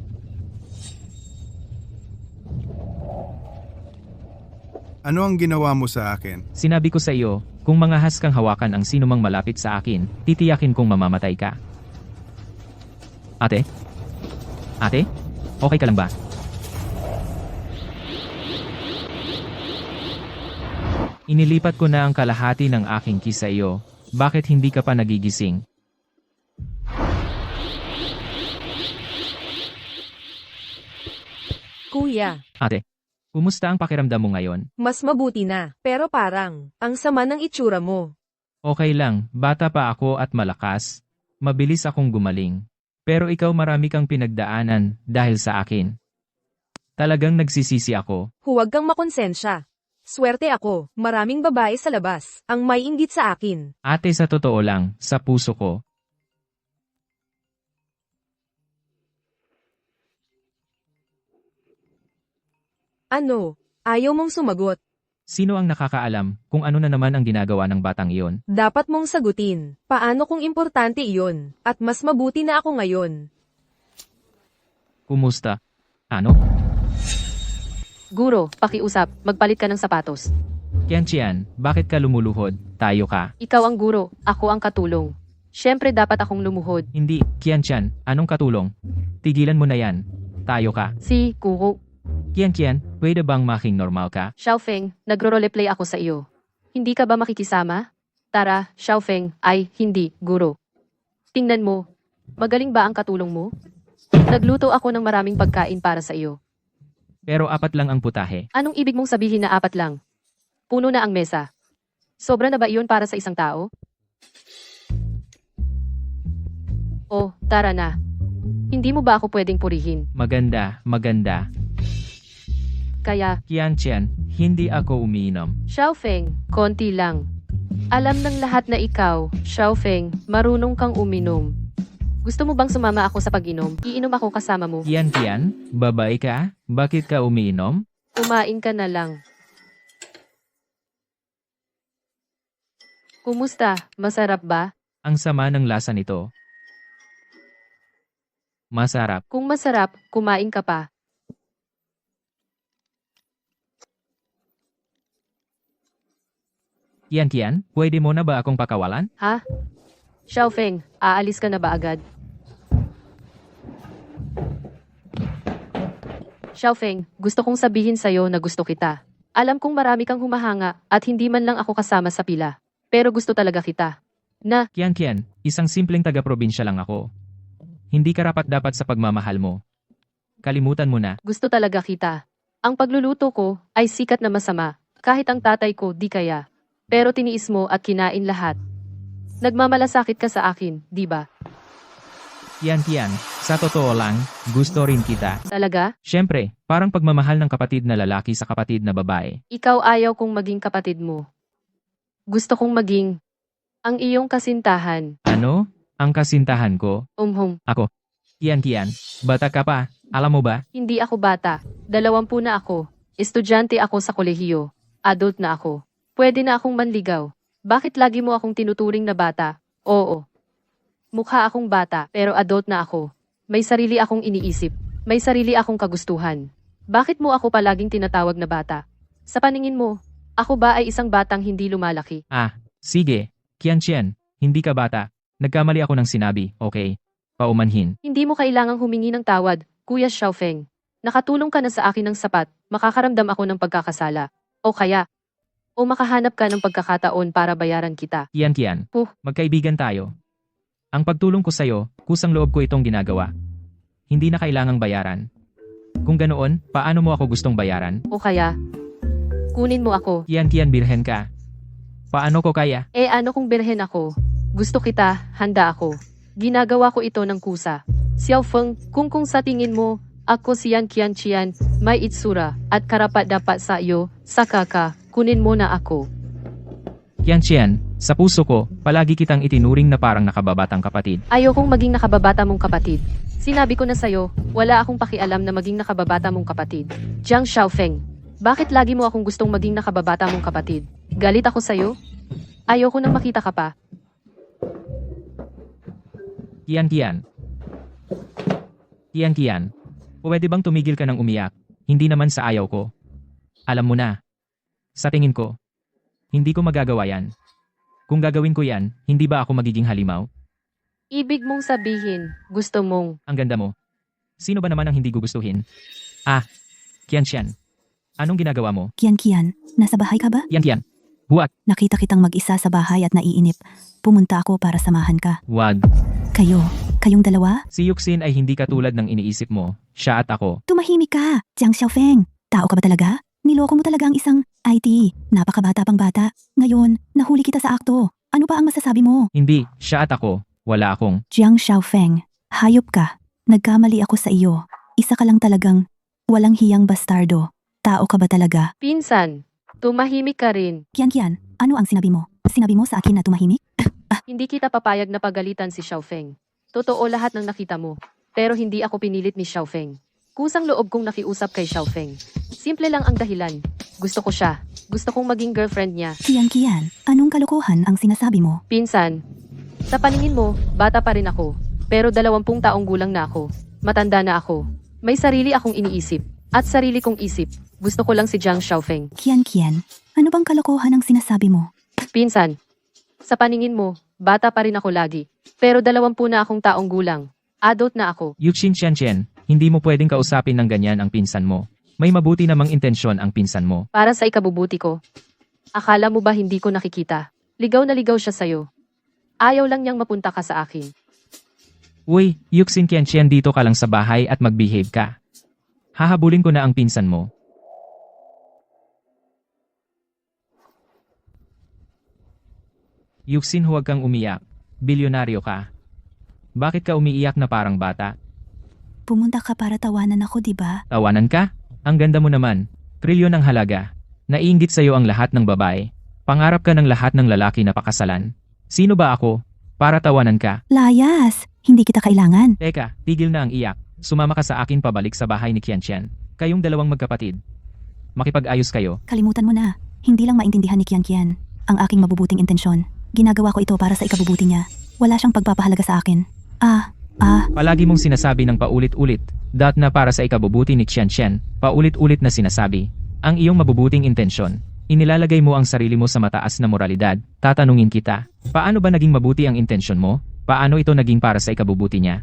Ano ang ginawa mo sa akin? Sinabi ko sa iyo, kung mangahas kang hawakan ang sinumang malapit sa akin, titiyakin kong mamamatay ka. Ate? Okay ka lang ba? Inilipat ko na ang kalahati ng aking ki sa iyo. Bakit hindi ka pa nagigising? Kuya, Ate, kumusta ang pakiramdam mo ngayon? mas mabuti na. Pero parang, ang sama ng itsura mo. Okay lang, bata pa ako at malakas. Mabilis akong gumaling. Pero ikaw marami kang pinagdaanan dahil sa akin. Talagang nagsisisi ako. Huwag kang makonsensya. Swerte ako, maraming babae sa labas, ang may inggit sa akin. Ate, sa totoo lang, sa puso ko. Ano? Ayaw mong sumagot. Sino ang nakakaalam kung ano na naman ang ginagawa ng batang iyon? Dapat mong sagutin. Paano kung importante iyon? At mas mabuti na ako ngayon. Kumusta? Ano? Guro, pakiusap, magpalit ka ng sapatos. Qianqian, bakit ka lumuluhod? Tayo ka. Ikaw ang guro, ako ang katulong. Siyempre dapat akong lumuhod. Hindi, Qianqian, anong katulong? Tigilan mo na yan. Tayo ka. Si, Guro. Qianqian, pwede bang making normal ka? Xiaofeng, nagro-roleplay ako sa iyo. Hindi ka ba makikisama? Tara, Xiaofeng, ay, hindi, guro. Tingnan mo, magaling ba ang katulong mo? Nagluto ako ng maraming pagkain para sa iyo. Pero 4 lang ang putahe. Anong ibig mong sabihin na 4 lang? Puno na ang mesa. Sobra na ba iyon para sa isang tao? Oh, tara na. Hindi mo ba ako pwedeng purihin? Maganda, maganda. Kaya, Qianqian, hindi ako umiinom. Xiaofeng, konti lang. Alam ng lahat na ikaw, Xiaofeng, marunong kang uminom. Gusto mo bang sumama ako sa pag-inom? Iinom ako kasama mo. Qianqian, babae ka? Bakit ka umiinom? Kumain ka na lang. Kumusta? Masarap ba? Ang sama ng lasa nito. Masarap. Kung masarap, kumain ka pa. Qianqian, pwede mo na ba akong pakawalan? Ha? Xiaofeng, aalis ka na ba agad? Xiaofeng, gusto kong sabihin sa'yo na gusto kita. Alam kong marami kang humahanga at hindi man lang ako kasama sa pila. Pero gusto talaga kita. Na, Qianqian, isang simpleng taga-probinsya lang ako. Hindi karapat-dapat sa pagmamahal mo. Kalimutan mo na. gusto talaga kita. Ang pagluluto ko ay sikat na masama. Kahit ang tatay ko di kaya. Pero tiniis mo at kinain lahat. Nagmamalasakit ka sa akin, di ba? Qianqian, sa totoo lang, gusto rin kita. Talaga? Siyempre, parang pagmamahal ng kapatid na lalaki sa kapatid na babae. Ikaw ayaw kong maging kapatid mo. Gusto kong maging ang iyong kasintahan. Ano? Ang kasintahan ko? Ako. Qianqian, bata ka pa. Alam mo ba? Hindi ako bata. 20 na ako. Estudyante ako sa kolehiyo. Adult na ako. Pwede na akong manligaw. Bakit lagi mo akong tinuturing na bata? Oo. Mukha akong bata, pero adult na ako. May sarili akong iniisip. May sarili akong kagustuhan. Bakit mo ako palaging tinatawag na bata? Sa paningin mo, ako ba ay isang batang hindi lumalaki? Ah, sige. Qianqian, hindi ka bata. Nagkamali ako ng sinabi, okay? Paumanhin. Hindi mo kailangang humingi ng tawad, Kuya Xiaofeng. Nakatulong ka na sa akin ng sapat, makakaramdam ako ng pagkakasala. O makahanap ka ng pagkakataon para bayaran kita. Qianqian, magkaibigan tayo. Ang pagtulong ko sa'yo, kusang loob ko itong ginagawa. Hindi na kailangang bayaran. Kung ganoon, paano mo ako gustong bayaran? O kaya, kunin mo ako. Qianqian, birhen ka. Paano ko kaya? Ano kung birhen ako? Gusto kita, handa ako. Ginagawa ko ito ng kusa. Xiaofeng, kung sa tingin mo, ako si Yan Qianqian, may itsura, at karapat-dapat sa iyo, saka ka, kunin mo na ako. Qianqian, sa puso ko, palagi kitang itinuring na parang nakababatang kapatid. Ayokong maging nakababata mong kapatid. Sinabi ko na sa'yo, wala akong pakialam na maging nakababata mong kapatid. Jiang Xiaofeng, bakit lagi mo akong gustong maging nakababata mong kapatid? Galit ako sa'yo? Ayoko nang makita ka pa. Qianqian. Qianqian, pwede bang tumigil ka ng umiyak? Hindi naman sa ayaw ko. Alam mo na. Sa tingin ko, hindi ko magagawa yan. Kung gagawin ko yan, hindi ba ako magiging halimaw? Ibig mong sabihin, gusto mong... Ang ganda mo. Sino ba naman ang hindi gugustuhin? Qianqian. Anong ginagawa mo? Qianqian, nasa bahay ka ba? Qianqian. Huwag. Nakita kitang mag-isa sa bahay at naiinip. Pumunta ako para samahan ka. Wag. Kayo, Kayong dalawa? Si Yuxin ay hindi katulad ng iniisip mo. Siya at ako. Tumahimik ka, Jiang Xiaofeng. Tao ka ba talaga? Niloko mo talaga ang isang IT. Napakabata pang bata. Ngayon, nahuli kita sa akto. Ano ba ang masasabi mo? Hindi, siya at ako. Wala akong. Jiang Xiaofeng, hayop ka. Nagkamali ako sa iyo. Isa ka lang talagang walang hiyang bastardo. Tao ka ba talaga? Pinsan, tumahimik ka rin. Kian, ano ang sinabi mo? Sinabi mo sa akin na tumahimik? Hindi kita papayag na pagalitan si Xiaofeng. Totoo lahat ng nakita mo. Pero hindi ako pinilit ni Xiaofeng. Kusang loob kong nakiusap kay Xiaofeng. Simple lang ang dahilan. Gusto ko siya. Gusto kong maging girlfriend niya. Kian, anong kalokohan ang sinasabi mo? Pinsan, sa paningin mo, bata pa rin ako. Pero 20 taong gulang na ako. Matanda na ako. May sarili akong iniisip. At sarili kong isip. Gusto ko lang si Jiang Xiaofeng. Kian, ano bang kalokohan ang sinasabi mo? Pinsan, sa paningin mo, bata pa rin ako lagi. Pero 20 na akong taong gulang. Adult na ako. Yuxin Chen, hindi mo pwedeng kausapin ng ganyan ang pinsan mo. May mabuti namang intensyon ang pinsan mo. Para sa ikabubuti ko. Akala mo ba hindi ko nakikita? Ligaw na ligaw siya sa'yo. Ayaw lang niyang mapunta ka sa akin. Uy, Yuxin Chen, dito ka lang sa bahay at mag-behave ka. Hahabulin ko na ang pinsan mo. Yuxin, huwag kang umiyak. Bilyonaryo ka. Bakit ka umiiyak na parang bata? Pumunta ka para tawanan ako, di ba? Tawanan ka? Ang ganda mo naman. Trilyon ang halaga. Naiinggit sa'yo ang lahat ng babae. Pangarap ka ng lahat ng lalaki na pakasalan. Sino ba ako? Para tawanan ka? Layas, hindi kita kailangan. Teka, tigil na ang iyak. Sumama ka sa akin pabalik sa bahay ni Qianqian. Kayong dalawang magkapatid. Makipag-ayos kayo. Kalimutan mo na. Hindi lang maintindihan ni Kian ang aking mabubuting intensyon. Ginagawa ko ito para sa ikabubuti niya. Wala siyang pagpapahalaga sa akin. Palagi mong sinasabi ng paulit-ulit, na para sa ikabubuti ni Qianqian, paulit-ulit na sinasabi, ang iyong mabubuting intensyon. Inilalagay mo ang sarili mo sa mataas na moralidad. Tatanungin kita, paano ba naging mabuti ang intensyon mo? Paano ito naging para sa ikabubuti niya?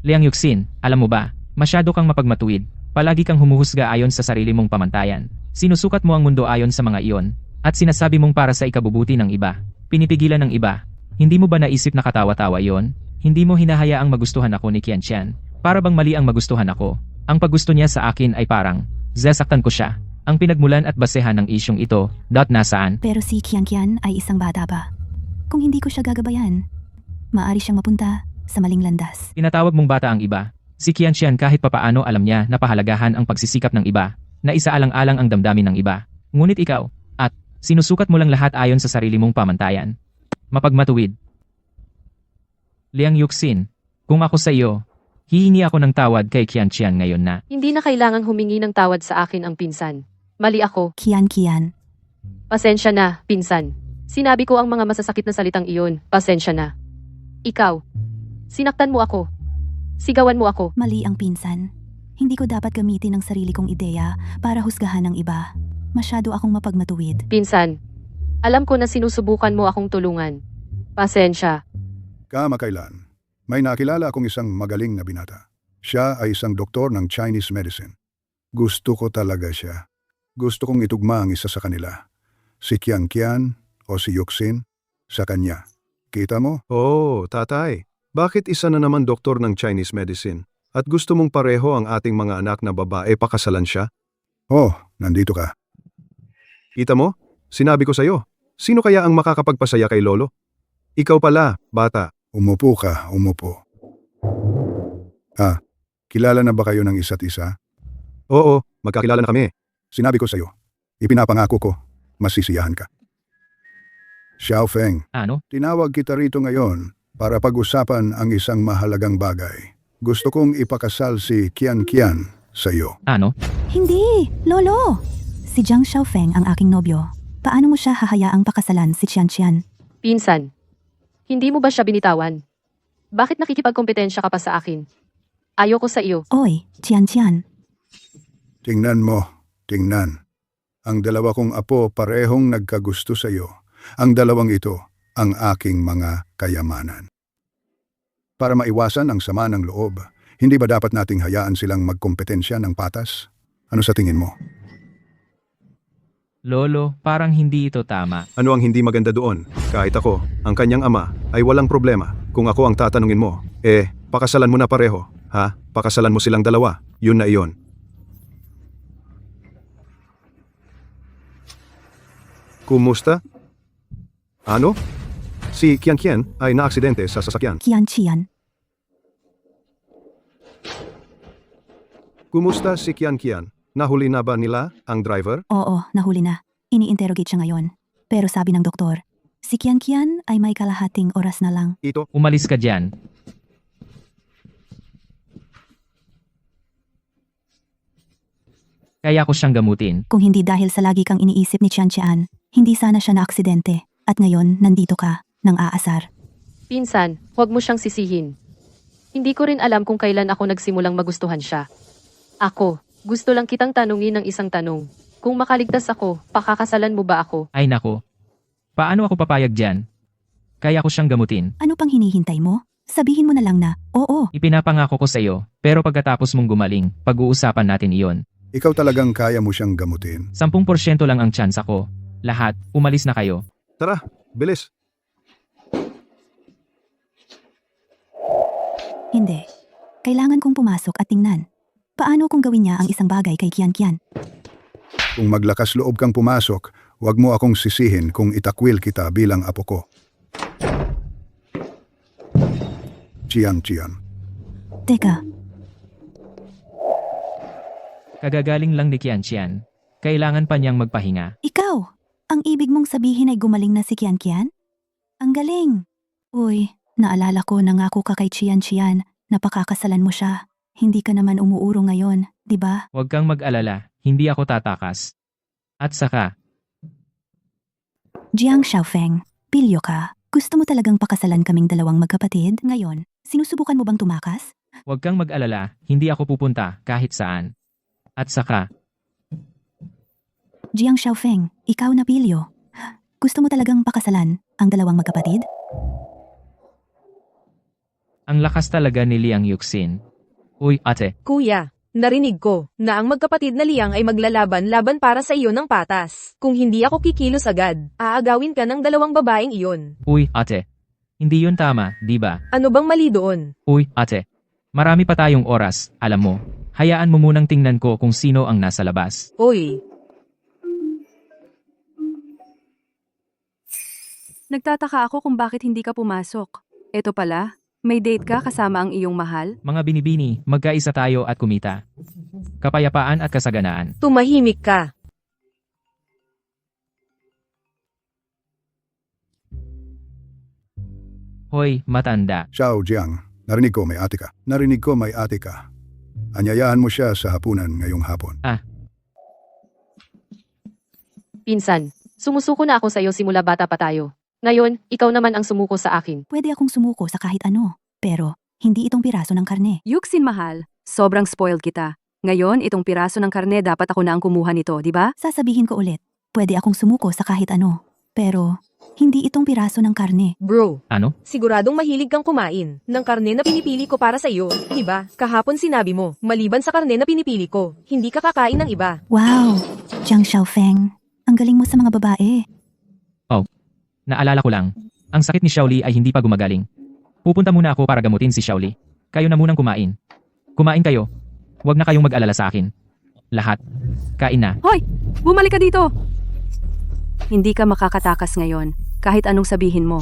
Liang Yuxin, alam mo ba, masyado kang mapagmatuwid. Palagi kang humuhusga ayon sa sarili mong pamantayan. Sinusukat mo ang mundo ayon sa mga iyon, at sinasabi mong para sa ikabubuti ng iba. Pinipigilan ng iba. Hindi mo ba naisip na katawa-tawa iyon? Hindi mo hinahayaang magustuhan ako ni Qianqian. Para bang mali ang magustuhan ako? Ang paggusto niya sa akin ay parang, sasaktan ko siya. Ang pinagmulan at basehan ng isyong ito, nasaan? Pero si Qianqian ay isang bata pa. Kung hindi ko siya gagabayan, maaari siyang mapunta sa maling landas. Tinatawag mong bata ang iba. Si Qianqian kahit papaano alam niya na pahalagahan ang pagsisikap ng iba, na isaalang-alang ang damdamin ng iba. Ngunit ikaw, sinusukat mo lang lahat ayon sa sarili mong pamantayan. Mapagmatuwid. Liang Yuxin, kung ako sa iyo, hihingi ako ng tawad kay Qianqian ngayon na. Hindi na kailangang humingi ng tawad sa akin ang pinsan. Mali ako. Kian. Pasensya na, pinsan. Sinabi ko ang mga masasakit na salitang iyon. Pasensya na. Ikaw, sinaktan mo ako. Sigawan mo ako. Mali ang pinsan. Hindi ko dapat gamitin ang sarili kong ideya para husgahan ng iba. Masyado akong mapagmatuwid. Pinsan, alam ko na sinusubukan mo akong tulungan. Pasensya. Kamakailan, may nakilala akong isang magaling na binata. Siya ay isang doktor ng Chinese medicine. Gusto ko talaga siya. Gusto kong itugma ang isa sa kanila. Si Qianqian o si Yuxin sa kanya. Kita mo? Oh, tatay. Bakit isa na naman doktor ng Chinese medicine? At gusto mong pareho ang ating mga anak na babae pakasalan siya? Oh, nandito ka. Kita mo? Sinabi ko sa'yo. Sino kaya ang makakapagpasaya kay Lolo? Ikaw pala, bata. Umupo ka, umupo. Kilala na ba kayo ng isa't isa? Oo, magkakilala na kami. Sinabi ko sa'yo, ipinapangako ko, masisiyahan ka. Xiaofeng, Ano? tinawag kita rito ngayon para pag-usapan ang isang mahalagang bagay. Gusto kong ipakasal si Qianqian sa iyo. Ano? Hindi, Lolo! Si Jiang Xiaofeng ang aking nobyo. Paano mo siya hahayaang pakasalan si Qianqian? Pinsan, hindi mo ba siya binitawan? Bakit nakikipagkompetensya ka pa sa akin? Ayoko sa iyo. Oy, Qianqian. Tingnan mo, tingnan. Ang dalawa kong apo parehong nagkagusto sa iyo. Ang dalawang ito ang aking mga kayamanan. Para maiwasan ang sama ng loob, hindi ba dapat nating hayaan silang magkompetensya ng patas? Ano sa tingin mo? Lolo, parang hindi ito tama. Ano ang hindi maganda doon? Kahit ako, ang kanyang ama, ay walang problema. Kung ako ang tatanungin mo, Pakasalan mo na pareho, ha? Pakasalan mo silang dalawa. Yun na iyon. Kumusta? Ano? Si Qian ay naaksidente sa sasakyan. Qian. Kumusta si Qian? Nahuli na ba nila ang driver? Oo, nahuli na. Ini-interrogate siya ngayon. Pero sabi ng doktor, si Qian ay may kalahating oras na lang. Ito, Umalis ka dyan. Kaya ko siyang gamutin. Kung hindi dahil sa lagi kang iniisip ni Qian, hindi sana siya na-aksidente. At ngayon, nandito ka, nang aasar. Pinsan, huwag mo siyang sisihin. Hindi ko rin alam kung kailan ako nagsimulang magustuhan siya. Ako, gusto lang kitang tanungin ng isang tanong. Kung makaligtas ako, pakakasalan mo ba ako? Ay nako. Paano ako papayag dyan? Kaya ko siyang gamutin. Ano pang hinihintay mo? Sabihin mo na lang na, oo. Ipinapangako ko sa iyo, pero pagkatapos mong gumaling, pag-uusapan natin iyon. Ikaw talagang kaya mo siyang gamutin. 10% lang ang tsansa ko. Lahat, umalis na kayo. tara, bilis. Hindi. Kailangan kong pumasok at tingnan. Paano kung gawin niya ang isang bagay kay Qian? Kung maglakas loob kang pumasok, huwag mo akong sisihin kung itakwil kita bilang apo ko. Qian. Teka, Kagagaling lang ni Qian. Kailangan pa niyang magpahinga. ikaw! Ang ibig mong sabihin ay gumaling na si Qian? Ang galing! Uy, naalala ko nangako ka kay Qian na pakakasalan mo siya. Hindi ka naman umuuro ngayon, di ba? Huwag kang mag-alala, hindi ako tatakas. At saka, Jiang Xiaofeng, pilyo ka. Gusto mo talagang pakasalan kaming dalawang magkapatid? Ngayon, sinusubukan mo bang tumakas? huwag kang mag-alala, hindi ako pupunta kahit saan. At saka, Jiang Xiaofeng, ikaw na pilyo. Gusto mo talagang pakasalan ang dalawang magkapatid? ang lakas talaga ni Liang Yuxin. Uy, ate, Kuya, narinig ko na ang magkapatid na Liang ay maglalaban-laban para sa iyo ng patas. Kung hindi ako kikilos agad, aagawin ka ng dalawang babaeng iyon. uy, ate. Hindi yun tama, di ba? Ano bang mali doon? Uy, ate. Marami pa tayong oras, alam mo. Hayaan mo munang tingnan ko kung sino ang nasa labas. Oy, Nagtataka ako kung bakit hindi ka pumasok. Eto pala, may date ka kasama ang iyong mahal? Mga binibini, magkaisa tayo at kumita. Kapayapaan at kasaganaan. tumahimik ka. Hoy, matanda. Xiao Jiang, narinig ko may ate ka. Anyayaan mo siya sa hapunan ngayong hapon. Pinsan, sumusuko na ako sa iyo simula bata pa tayo. Ngayon, ikaw naman ang sumuko sa akin. Pwede akong sumuko sa kahit ano. Pero, hindi itong piraso ng karne. Yuxin mahal, sobrang spoiled kita. Ngayon, itong piraso ng karne dapat ako na ang kumuha nito, di ba? Sasabihin ko ulit, pwede akong sumuko sa kahit ano. Pero, hindi itong piraso ng karne. Bro, Ano? siguradong mahilig kang kumain ng karne na pinipili ko para sa iyo, di ba? Kahapon sinabi mo, maliban sa karne na pinipili ko, hindi ka kakain ng iba. Wow! Jiang Xiaofeng, ang galing mo sa mga babae. Naalala ko lang. Ang sakit ni Xiaoli ay hindi pa gumagaling. Pupunta muna ako para gamutin si Xiaoli. Kayo na munang kumain. Kumain kayo. Huwag na kayong mag-alala sa akin. Lahat. Kain na. Hoy! Bumalik ka dito! Hindi ka makakatakas ngayon, kahit anong sabihin mo.